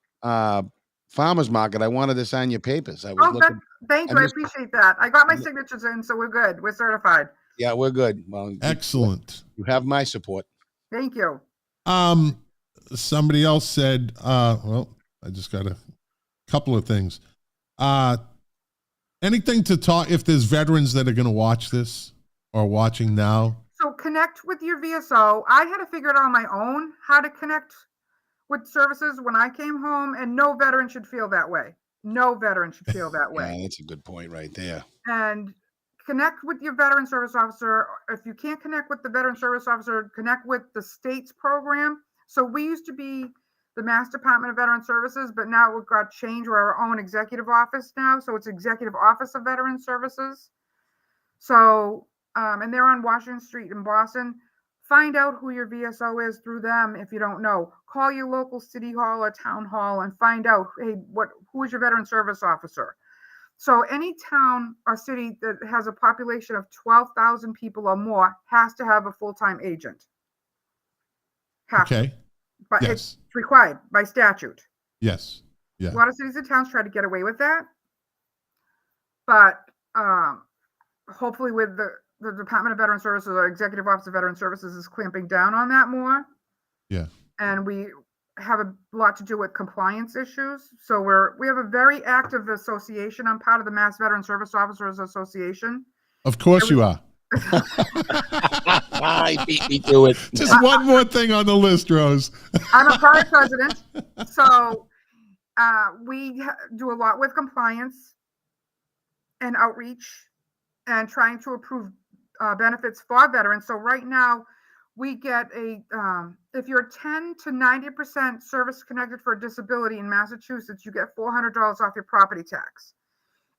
farmer's market. I wanted to sign your papers. Thank you. I appreciate that. I got my signatures in, so we're good. We're certified. Yeah, we're good. Well, excellent. You have my support. Thank you. Somebody else said, well, I just got a couple of things. Anything to talk, if there's veterans that are going to watch this or watching now? So connect with your VSO. I had to figure it out on my own, how to connect with services when I came home, and no veteran should feel that way. No veteran should feel that way. Yeah, that's a good point right there. And connect with your veteran service officer. If you can't connect with the veteran service officer, connect with the state's program. So we used to be the Mass Department of Veteran Services, but now we've got changed. We're our own executive office now. So it's Executive Office of Veteran Services. So, and they're on Washington Street in Boston. Find out who your VSO is through them. If you don't know, call your local city hall or town hall and find out, hey, who is your veteran service officer? So any town or city that has a population of 12,000 people or more has to have a full-time agent. Okay. But yes. It's required by statute. Yes. Yeah. A lot of cities and towns try to get away with that. But hopefully with the Department of Veteran Services or Executive Office of Veteran Services is clamping down on that more. Yeah. And we have a lot to do with compliance issues. So we have a very active association. I'm part of the Mass Veteran Service Officers Association. Of course you are. He beat me to it. Just one more thing on the list, Rose. I'm a prior president. So we do a lot with compliance and outreach and trying to approve benefits for veterans. So right now we get if you're 10 to 90% service connected for a disability in Massachusetts, you get $400 off your property tax.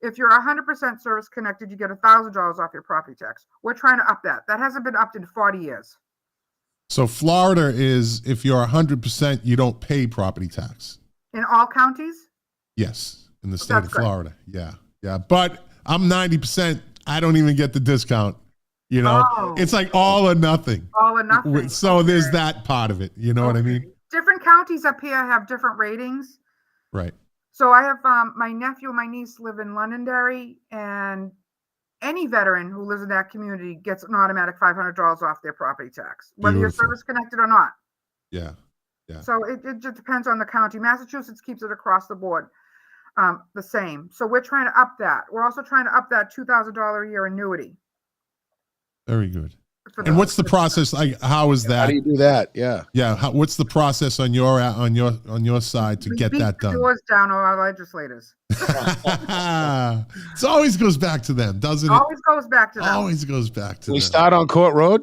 If you're 100% service connected, you get $1,000 off your property tax. We're trying to up that. That hasn't been upped in 40 years. So Florida is, if you're 100%, you don't pay property tax. In all counties? Yes, in the state of good. Florida. Yeah, yeah. But I'm 90%. I don't even get the discount. You know, It's like all or nothing. All or nothing. So there's that part of it. You know what I mean? Different counties up here have different ratings. Right. So I have my nephew and my niece live in Londonderry, and any veteran who lives in that community gets an automatic $500 off their property tax, whether you're service connected or not. Yeah. Yeah. So it just depends on the county. Massachusetts keeps it across the board the same. So we're trying to up that. We're also trying to up that $2,000 a year annuity. Very good. And what's the process? Like, how is that? How do you do that? Yeah. Yeah. What's the process on your side to get that done? Doors down on our legislators. It always goes back to them, doesn't it? Always goes back to them. Always goes back to them. We start on Court Road.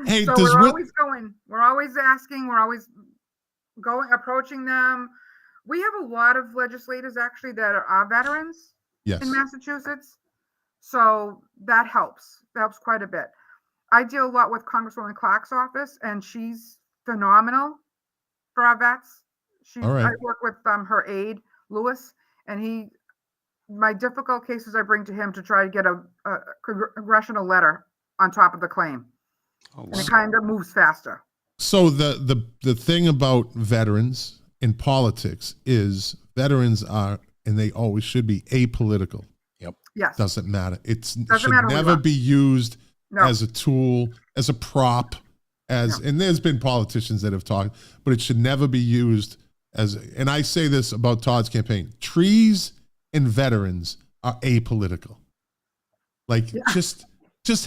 Hey, so we're always going. We're always asking. We're always approaching them. We have a lot of legislators actually that are veterans in Massachusetts. So that helps. That helps quite a bit. I deal a lot with Congresswoman Clark's office, and she's phenomenal for our vets. I work with her aide, Lewis, and my difficult cases I bring to him to try to get a congressional letter on top of the claim. Oh, wow. And it kind of moves faster. So the thing about veterans in politics is veterans are, and they always should be, apolitical. Yes. Doesn't matter. It should never be used as a tool, as a prop, and there's been politicians that have talked, but it should never be used as, and I say this about Todd's campaign, trees and veterans are apolitical. Like just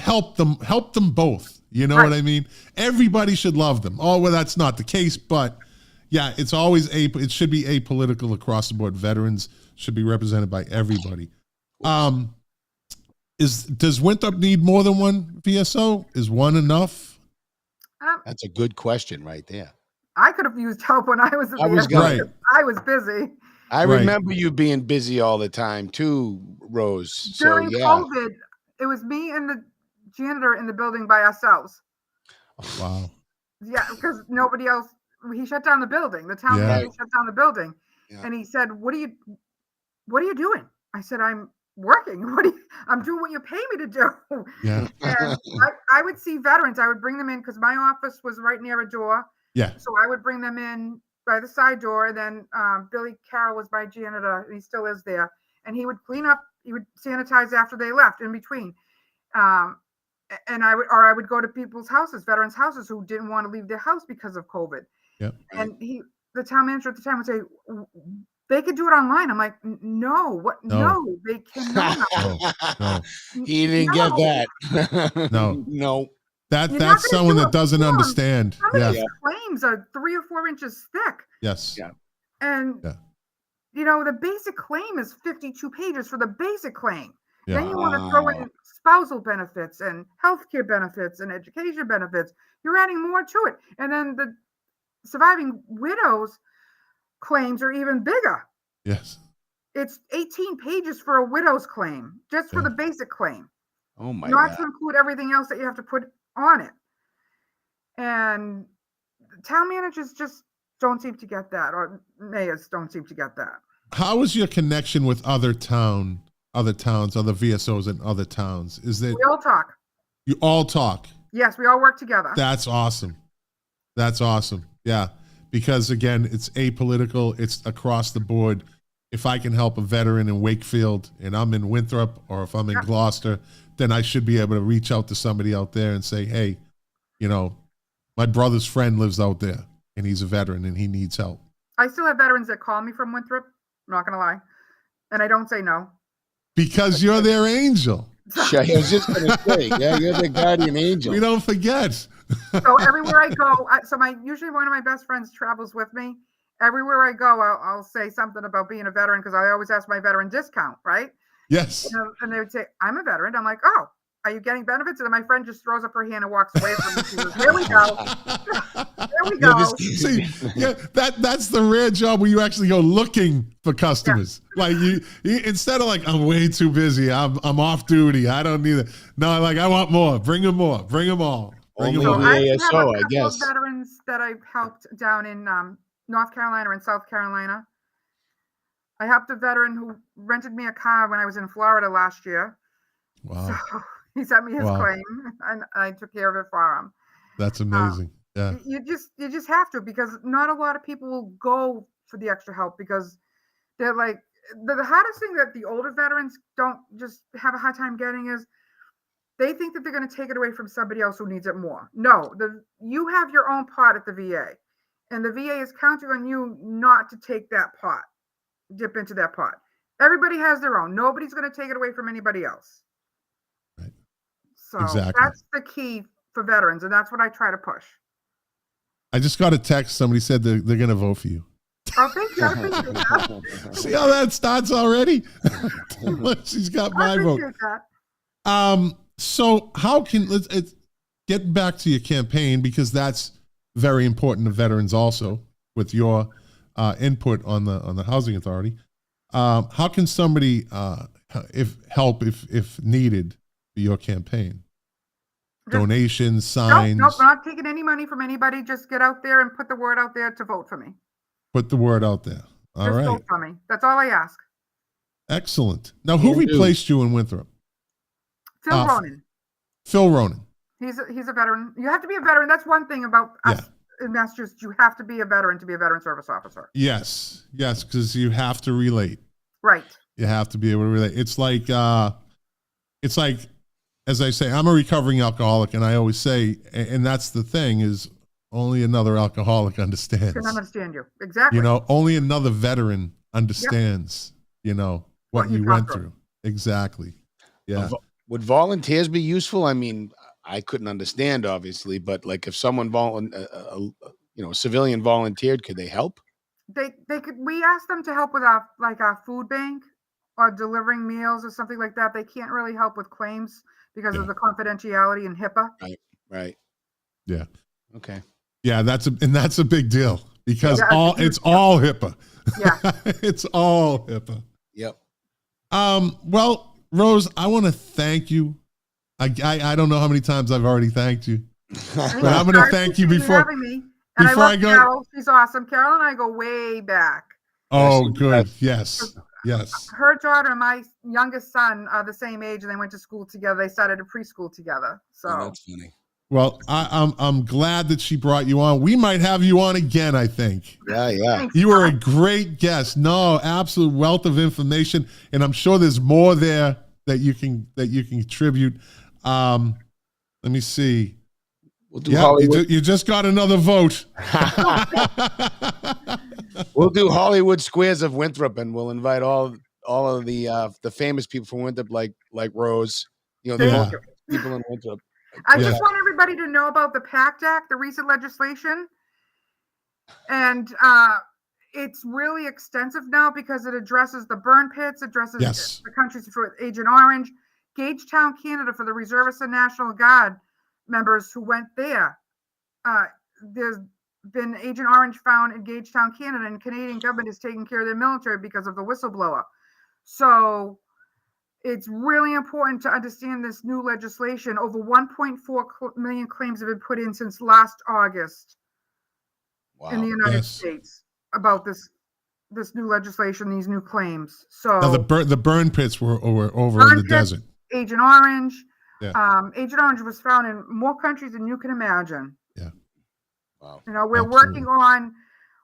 help them both. You know what I mean? Everybody should love them. Oh, well, that's not the case, but yeah, it's always it should be apolitical across the board. Veterans should be represented by everybody. Does Winthrop need more than one VSO? Is one enough? That's a good question right there. I could have used help when I was a VSO. I was busy. I remember you being busy all the time too, Rose. During COVID, it was me and the janitor in the building by ourselves. Wow. Yeah, because nobody else. He shut down the building. The town shut down the building, and he said, "What are you doing?" I said, "I'm working. I'm doing what you pay me to do." Yeah. And I would see veterans. I would bring them in because my office was right near a door. Yeah. So I would bring them in by the side door. Then Billy Carroll was my janitor, and he still is there. And he would clean up. He would sanitize after they left. In between, and I would go to people's houses, veterans' houses, who didn't want to leave their house because of COVID. Yep. And the town manager at the time would say, they could do it online. I'm like, no, they cannot. No. He didn't get that. No. That's someone that doesn't understand. Some of these claims are 3 or 4 inches thick. Yes. Yeah. And the basic claim is 52 pages for the basic claim. Yeah. Then you want to throw in spousal benefits and healthcare benefits and education benefits. You're adding more to it. And then the surviving widows claims are even bigger. Yes. It's 18 pages for a widow's claim, just for the basic claim. Oh my Not God. to include everything else that you have to put on it. And town managers just don't seem to get that, or mayors don't seem to get that. How is your connection with other towns, other VSOs in other towns? Is that We all talk. you all talk? Yes, we all work together. That's awesome. That's awesome. Yeah. Because again, it's apolitical. It's across the board. If I can help a veteran in Wakefield and I'm in Winthrop, or if I'm in Gloucester, then I should be able to reach out to somebody out there and say, hey, my brother's friend lives out there and he's a veteran and he needs help. I still have veterans that call me from Winthrop. I'm not going to lie. And I don't say no. Because you're their angel. I was just going to say, yeah, you're the guardian angel. We don't forget. So everywhere I go, usually one of my best friends travels with me. Everywhere I go, I'll say something about being a veteran, because I always ask my veteran discount, right? Yes. And they would say, I'm a veteran. I'm like, oh, are you getting benefits? And then my friend just throws up her hand and walks away from me. She goes, here we go. There we go. See, that's the rare job where you actually go looking for customers. Yeah. Like you instead of like, I'm way too busy, I'm off duty, I don't need it. No, I want more. Bring them more. Bring them all. Bring them all. I have a couple of veterans that I've helped down in North Carolina and South Carolina. I helped a veteran who rented me a car when I was in Florida last year. Wow. So he sent me his claim and I took care of it for him. That's amazing. Yeah. You just have to, because not a lot of people will go for the extra help, because they're like, the hardest thing that the older veterans don't just have a hard time getting is they think that they're going to take it away from somebody else who needs it more. No, you have your own pot at the VA. And the VA is counting on you not to take that pot, dip into that pot. Everybody has their own. Nobody's going to take it away from anybody else. Right. So exactly. That's the key for veterans, and that's what I try to push. I just got a text. Somebody said they're going to vote for you. Oh, thank you. See how that starts already? She's got my vote. That. So how can let's get back to your campaign, because that's very important to veterans also, with your input on the housing authority. How can somebody if needed for your campaign? Donations, signs. Nope, we're not taking any money from anybody. Just get out there and put the word out there to vote for me. Put the word out there. All right. Vote for me. That's all I ask. Excellent. Now, who replaced you in Winthrop? Phil Ronan. Phil Ronan. He's a veteran. You have to be a veteran. That's one thing about us in Massachusetts. You have to be a veteran to be a veteran service officer. Yes, because you have to relate. Right. You have to be able to relate. It's like, as I say, I'm a recovering alcoholic, and I always say, and that's the thing, is only another alcoholic understands. Can understand you. Exactly. Only another veteran understands, what you went through. Exactly. Yeah. Would volunteers be useful? I mean, I couldn't understand, obviously, but like if someone civilian volunteered, could they help? They could. We asked them to help with our food bank or delivering meals or something like that. They can't really help with claims because of the confidentiality and HIPAA. Right. Yeah. Okay. Yeah, that's a big deal, because it's all HIPAA. Yeah. It's all HIPAA. Yep. Well, Rose, I want to thank you. I don't know how many times I've already thanked you, but I'm going to thank you before having me. And before I love Carol. She's awesome. Carol and I go way back. Oh, good. Yes. Her daughter and my youngest son are the same age, and they went to school together. They started a preschool together. So that's funny. Well, I'm glad that she brought you on. We might have you on again, I think. Yeah. Thanks, you were a great guest. No, absolute wealth of information, and I'm sure there's more there that you can contribute. Let me see. We'll do Hollywood. You just got another vote. We'll do Hollywood Squares of Winthrop, and we'll invite all of the famous people from Winthrop, like Rose. People in Winthrop. I just want everybody to know about the PACT Act, the recent legislation. And it's really extensive now because it addresses the burn pits, addresses Yes. the countries for Agent Orange, Gagetown, Canada for the Reservists and National Guard members who went there. There's been Agent Orange found in Gagetown, Canada, and Canadian government is taking care of their military because of the whistleblower. So it's really important to understand this new legislation. Over 1.4 million claims have been put in since last August in the United States about this new legislation, these new claims. So now the burn pits were over in the desert. Agent Orange. Yeah. Agent Orange was found in more countries than you can imagine. Yeah. Wow. You know, we're working on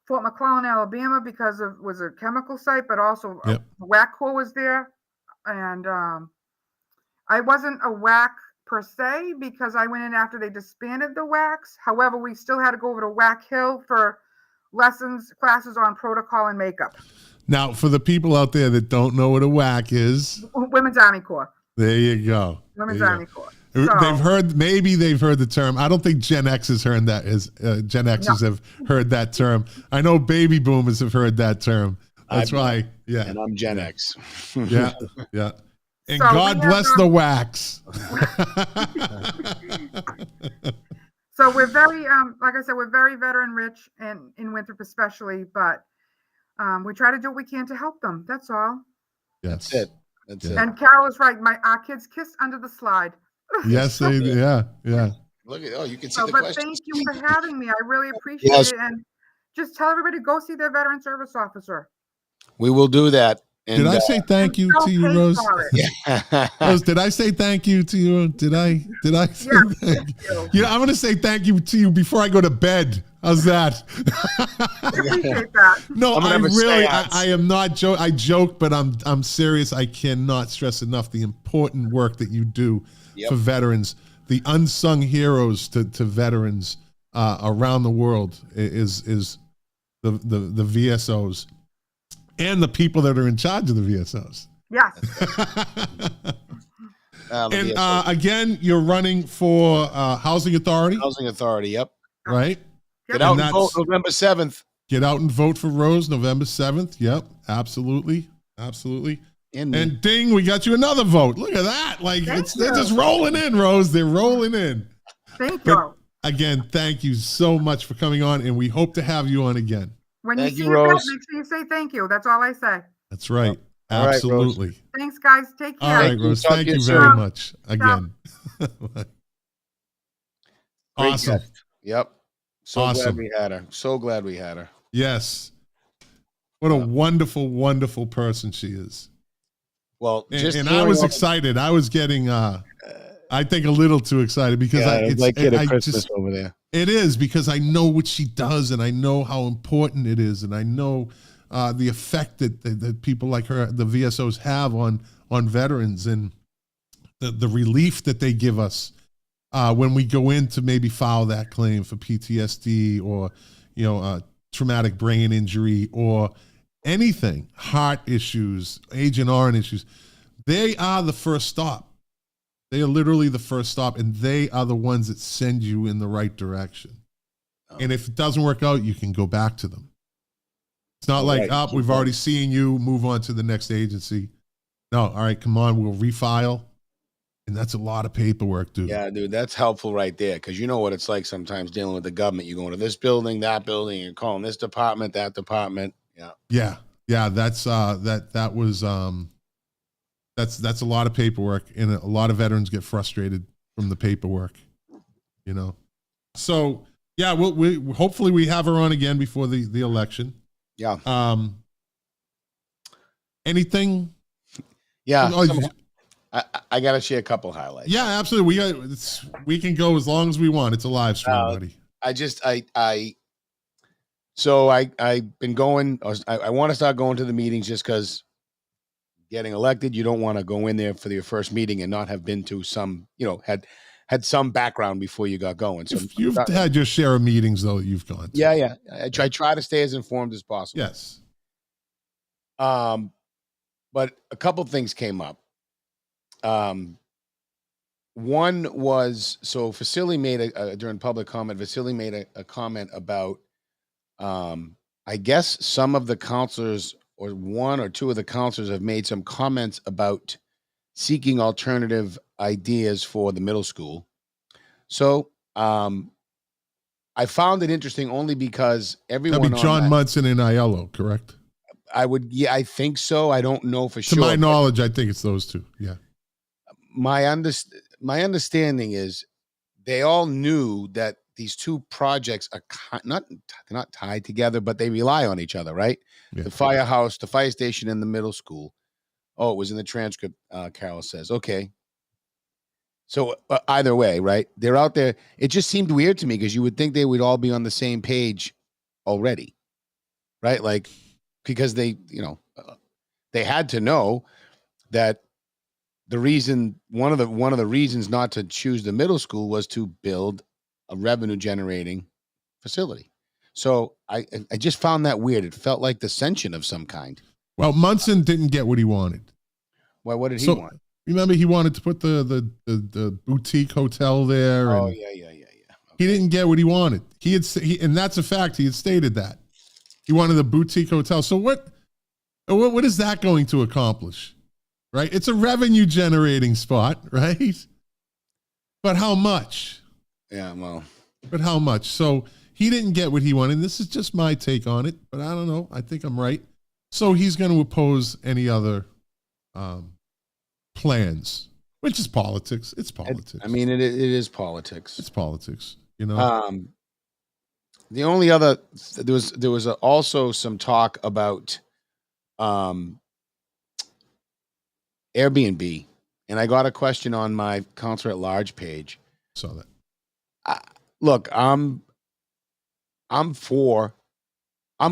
Fort McClellan, Alabama, because it was a chemical site, but also the WAC Corps was there. And I wasn't a WAC per se because I went in after they disbanded the WACs. However, we still had to go over to WAC Hill for classes on protocol and makeup. Now, for the people out there that don't know what a WAC is, Women's Army Corps. There you go. Women's Army Corps. So, they've heard the term. I don't think Gen X has heard that. Gen Xers have heard that term. I know baby boomers have heard that term. That's why. Yeah. And I'm Gen X. Yeah. Yeah. And so God bless the WACs. So we're very, like I said, we're very veteran rich, and in Winthrop especially. But we try to do what we can to help them. That's all. Yes. That's it. That's it. And Carol is right. Our kids kissed under the slide. Yes, they yeah. Look at you can see the but questions. Thank you for having me. I really appreciate it. And just tell everybody to go see their veteran service officer. We will do that. And, did I say thank you to you, Rose? Yeah. Rose, did I say thank you to you? Did I say thank you? You know, I'm going to say thank you to you before I go to bed. How's that? I appreciate that. No, I really, I am not joking. I joke, but I'm serious. I cannot stress enough the important work that you do for veterans, the unsung heroes to veterans around the world is the VSOs and the people that are in charge of the VSOs. Yes. And again, you're running for Housing Authority. Housing Authority, yep. Right? Get out and vote November 7th. Get out and vote for Rose November 7th. Yep, absolutely. Absolutely. And ding, we got you another vote. Look at that. Like they're just rolling in, Rose. They're rolling in. Thank you. Again, thank you so much for coming on, and we hope to have you on again. When you see Rose, make sure you say thank you. That's all I say. That's right. Absolutely. Right, Thanks, guys. Take care. All right, Rose. Thank you very much again. Awesome. Yep. So glad we had her. So glad we had her. Yes. What a wonderful, wonderful person she is. Well, and I was excited. I was getting, I think, a little too excited because it's like Christmas over there. It is because I know what she does, and I know how important it is, and I know the effect that people like her, the VSOs, have on veterans, and the relief that they give us when we go in to maybe file that claim for PTSD or traumatic brain injury or anything, heart issues, Agent Orange issues. They are the first stop. They are literally the first stop, and they are the ones that send you in the right direction. And if it doesn't work out, you can go back to them. It's not like, we've already seen you, move on to the next agency. No, all right, come on, we'll refile. And that's a lot of paperwork, dude. Yeah, dude, that's helpful right there, because you know what it's like sometimes dealing with the government. You're going to this building, that building, you're calling this department, that department. Yeah. That's that's a lot of paperwork, and a lot of veterans get frustrated from the paperwork, So yeah, we hopefully we have her on again before the election. Yeah. Anything? Yeah. I got to share a couple highlights. Yeah, absolutely. We can go as long as we want. It's a live stream, buddy. So I've been going. I want to start going to the meetings just because getting elected, you don't want to go in there for your first meeting and not have been to some, had some background before you got going. So you've had your share of meetings though that you've gone to. Yeah. I try to stay as informed as possible. Yes. But a couple things came up. One was, so Vasily made during public comment, Vasily made a comment about I guess some of the counselors, or one or two of the counselors, have made some comments about seeking alternative ideas for the middle school. So I found it interesting only because That'd be everyone on John that, Munson and Aiello, correct? yeah, I think so. I don't know for To sure. my knowledge, I think it's those two. Yeah. My understanding is they all knew that these two projects are they're not tied together, but they rely on each other, right? Yeah. The firehouse, the fire station, and the middle school. Oh, it was in the transcript. Carol says, okay. So either way, right? They're out there. It just seemed weird to me because you would think they would all be on the same page already, right? Like, because they had to know that one of the reasons not to choose the middle school was to build a revenue generating facility. So I just found that weird. It felt like dissension of some kind. Well, Munson didn't get what he wanted. Well, what did he want? Remember, he wanted to put the boutique hotel there. Oh, and yeah. Okay. He didn't get what he wanted. And that's a fact. He had stated that he wanted a boutique hotel. So what is that going to accomplish? Right? It's a revenue generating spot, right? But how much? Yeah, well. But how much? So he didn't get what he wanted. This is just my take on it, but I don't know. I think I'm right. So he's going to oppose any other plans, which is politics. It's politics. I mean, it is politics. It's politics, you know. The only other there was also some talk about Airbnb, and I got a question on my Counselor at Large page. Saw that. Look, I'm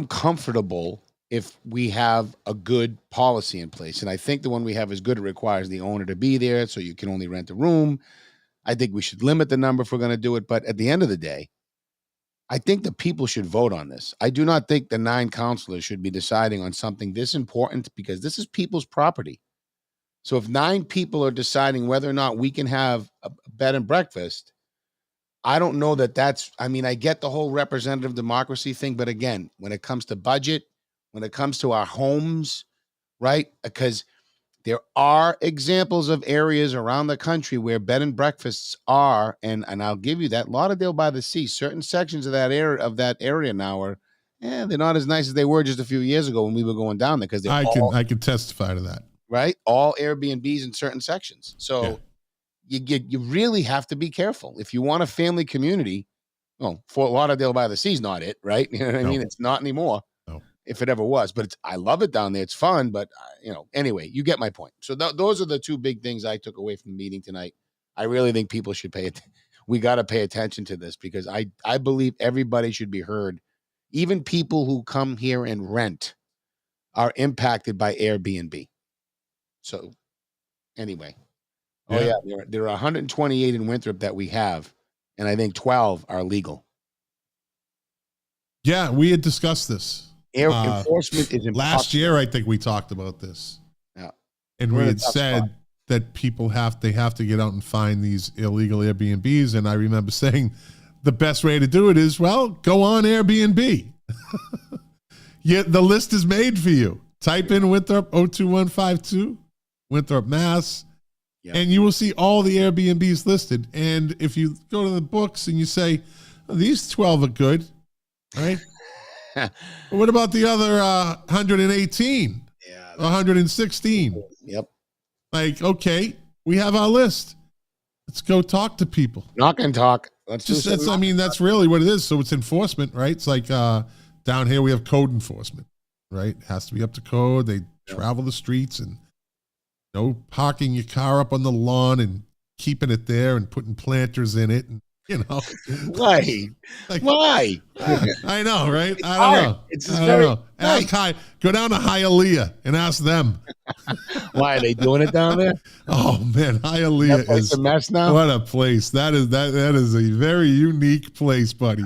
comfortable if we have a good policy in place. And I think the one we have is good. It requires the owner to be there, so you can only rent a room. I think we should limit the number if we're going to do it. But at the end of the day, I think the people should vote on this. I do not think the 9 counselors should be deciding on something this important, because this is people's property. So if 9 people are deciding whether or not we can have a bed and breakfast, I don't know I mean, I get the whole representative democracy thing, but again, when it comes to budget, when it comes to our homes, right? Because there are examples of areas around the country where bed and breakfasts are, and I'll give you that, Lauderdale by the Sea, certain sections of that area now are, they're not as nice as they were just a few years ago when we were going down there, because I can testify to that. Right? All Airbnbs in certain sections. So you really have to be careful. If you want a family community, well, Fort Lauderdale by the Sea is not it, right? You know what I mean? It's not anymore. No. If it ever was, but I love it down there. It's fun, but anyway, you get my point. So those are the 2 big things I took away from the meeting tonight. I really think people should we got to pay attention to this, because I believe everybody should be heard. Even people who come here and rent are impacted by Airbnb. So anyway, there are 128 in Winthrop that we have, and I think 12 are legal. Yeah, we had discussed this. Enforcement is impossible. Last year, I think we talked about this. Yeah, and we had said that people have to get out and find these illegal Airbnbs, and I remember saying the best way to do it is, well, go on Airbnb. The list is made for you. Type in Winthrop 02152, Winthrop, Mass, and you will see all the Airbnbs listed. And if you go to the books and you say, oh, these 12 are good, right? What about the other 118? Yeah, 116. Yep. Like, okay, we have our list. Let's go talk to people. Knock and talk. That's really what it is. So it's enforcement, right? It's like down here we have code enforcement, right? It has to be up to code. They travel the streets, and no parking your car up on the lawn and keeping it there and putting planters in it, and why? Why? I know, right? I don't know. I don't know. Nice. Go down to Hialeah and ask them. Why are they doing it down there? Oh man, Hialeah is a mess now. What a place! That is a very unique place, buddy.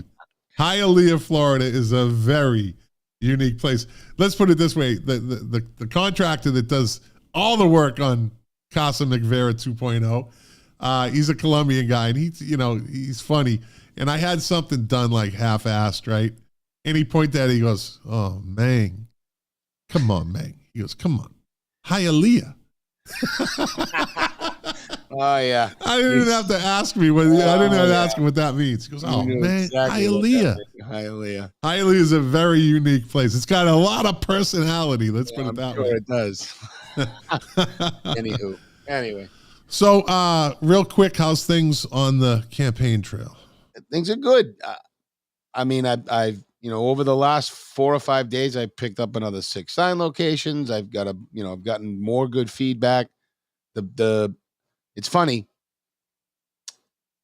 Hialeah, Florida is a very unique place. Let's put it this way: the contractor that does all the work on Casa McVera 2.0. He's a Colombian guy, and he's funny. And I had something done like half-assed, right? And he pointed at it, he goes, oh, man. Come on, man. He goes, come on. Hialeah. Oh, yeah. I didn't even have to ask me. I didn't have to ask him what that means. He goes, oh, man, exactly Hialeah. Hialeah. Hialeah is a very unique place. It's got a lot of personality. Let's put it that way. It does. Anyway. So, real quick, how's things on the campaign trail? Things are good. I mean, I've over the last 4 or 5 days, I picked up another 6 sign locations. I've gotten more good feedback. It's funny.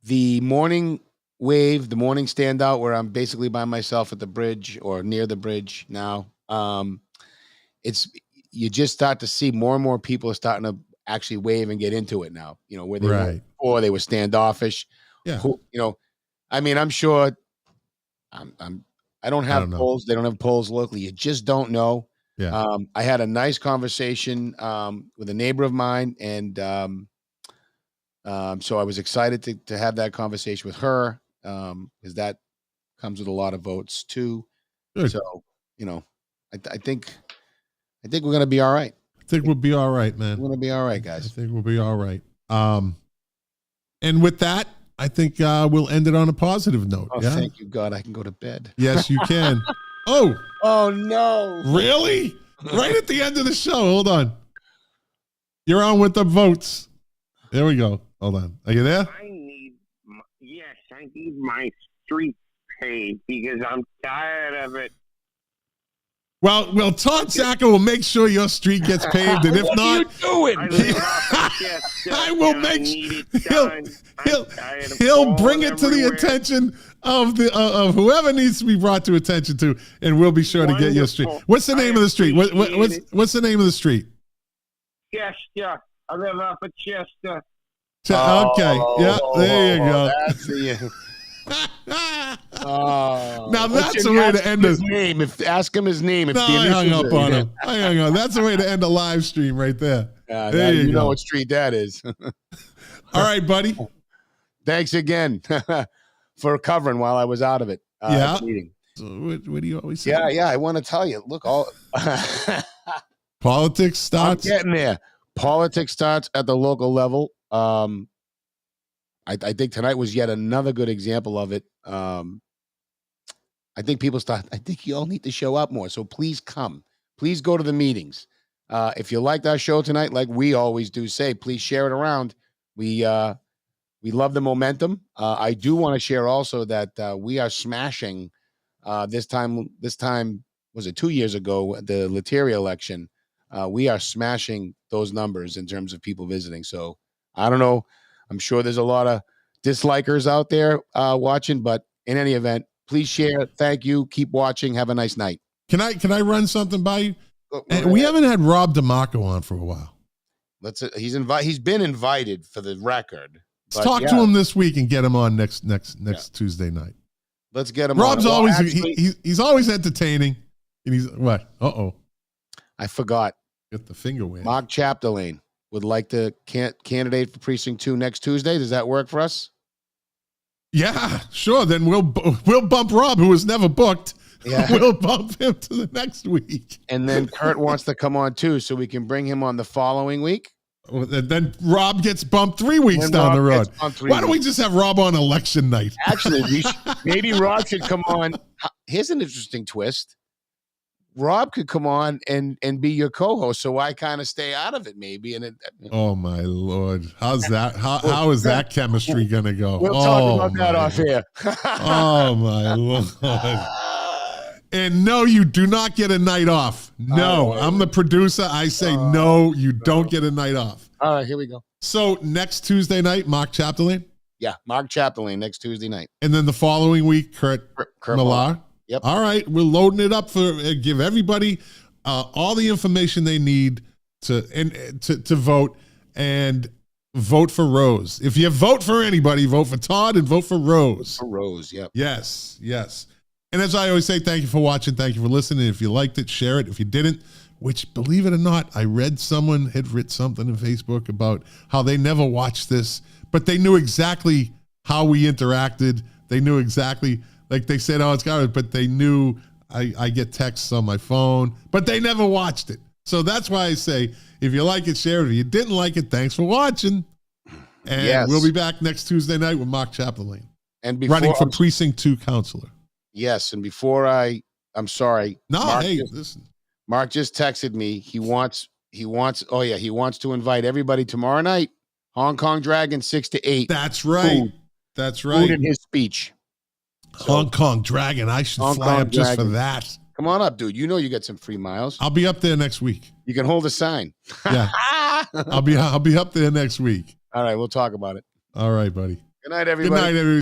The morning wave, the morning standout, where I'm basically by myself at the bridge or near the bridge now. You just start to see more and more people are starting to actually wave and get into it now. Where they were before, they were standoffish. Yeah. I mean, I'm sure. I don't have polls. They don't have polls locally. You just don't know. Yeah. I had a nice conversation with a neighbor of mine, and so I was excited to have that conversation with her because that comes with a lot of votes too. Good. So I think we're gonna be all right. I think we'll be all right, man. We're gonna be all right, guys. I think we'll be all right. And with that, I think we'll end it on a positive note. Oh, yeah? Thank you, God. I can go to bed. Yes, you can. Oh no. Really? Right at the end of the show. Hold on. You're on with the votes. There we go. Hold on. Are you there? I need my street paid because I'm tired of it. Well, Todd Sacker will make sure your street gets paved, and if what not, are you doing? I will make he'll bring it to the attention of whoever needs to be brought to attention to, and we'll be sure to get your street. What's the name of the street? What's the name of the street? Chester. I live up at Chester. Okay, yeah, there you go. That's the. Now that's a way to end his name. Ask him his name. I hung up on him. That's a way to end a live stream right there. There you know what street that is. All right, buddy. Thanks again for covering while I was out of it. Meeting. So what do you always say? Yeah. I want to tell you. Look, politics starts. I'm getting there. Politics starts at the local level. I think tonight was yet another good example of it. I think you all need to show up more. So please come. Please go to the meetings. If you liked our show tonight, like we always do say, please share it around. We love the momentum. I do want to share also that we are smashing this time was it 2 years ago, the Lateria election. We are smashing those numbers in terms of people visiting. So I don't know. I'm sure there's a lot of dislikers out there watching, but in any event, please share. Thank you. Keep watching. Have a nice night. Can I run something by you? We haven't had Rob DeMarco on for a while. He's been invited for the record. Let's talk to him this week and get him on next Tuesday night. Let's get him. Rob's on. He's always entertaining. And he's what? I forgot. Get the finger win. Mark Chapdelaine would like to candidate for Precinct 2 next Tuesday. Does that work for us? Yeah, sure. Then we'll bump Rob, who was never booked. Yeah. We'll bump him to the next week. And then Kurt wants to come on too, so we can bring him on the following week. And then Rob gets bumped 3 weeks down the road. Why don't we just have Rob on election night? Actually, maybe Rob should come on. Here's an interesting twist. Rob could come on and be your co-host, so I kind of stay out of it, maybe. Oh my Lord, how's that? How is that chemistry gonna go? We'll talk about that off here. Oh my Lord! And no, you do not get a night off. No, I'm the producer. I say no, you don't get a night off. All right, here we go. So next Tuesday night, Mark Chapdelaine. Yeah, Mark Chapdelaine next Tuesday night, and then the following week, Kurt Millar. Yep. All right, we're loading it up for give everybody all the information they need to vote and vote for Rose. If you vote for anybody, vote for Todd and vote for Rose. For Rose, yep. Yes. And as I always say, thank you for watching. Thank you for listening. If you liked it, share it. If you didn't, which believe it or not, I read someone had written something on Facebook about how they never watched this, but they knew exactly how we interacted. They knew exactly. Like they said, oh, it's garbage, but they knew I get texts on my phone, but they never watched it. So that's why I say, if you like it, share it. If you didn't like it, thanks for watching. And we'll be back next Tuesday night with Mark Chaplain. And before, running for Precinct 2 counselor. Yes, and before I'm sorry. No, Mark listen. Mark just texted me. He wants to invite everybody tomorrow night. Hong Kong Dragon 6 to 8. That's right. Food. That's right. Food in his speech. Hong Kong Dragon. I should fly up just for that. Come on up, dude. You know you got some free miles. I'll be up there next week. You can hold a sign. Yeah. I'll be up there next week. All right, we'll talk about it. All right, buddy. Good night, everybody. Good night, everybody.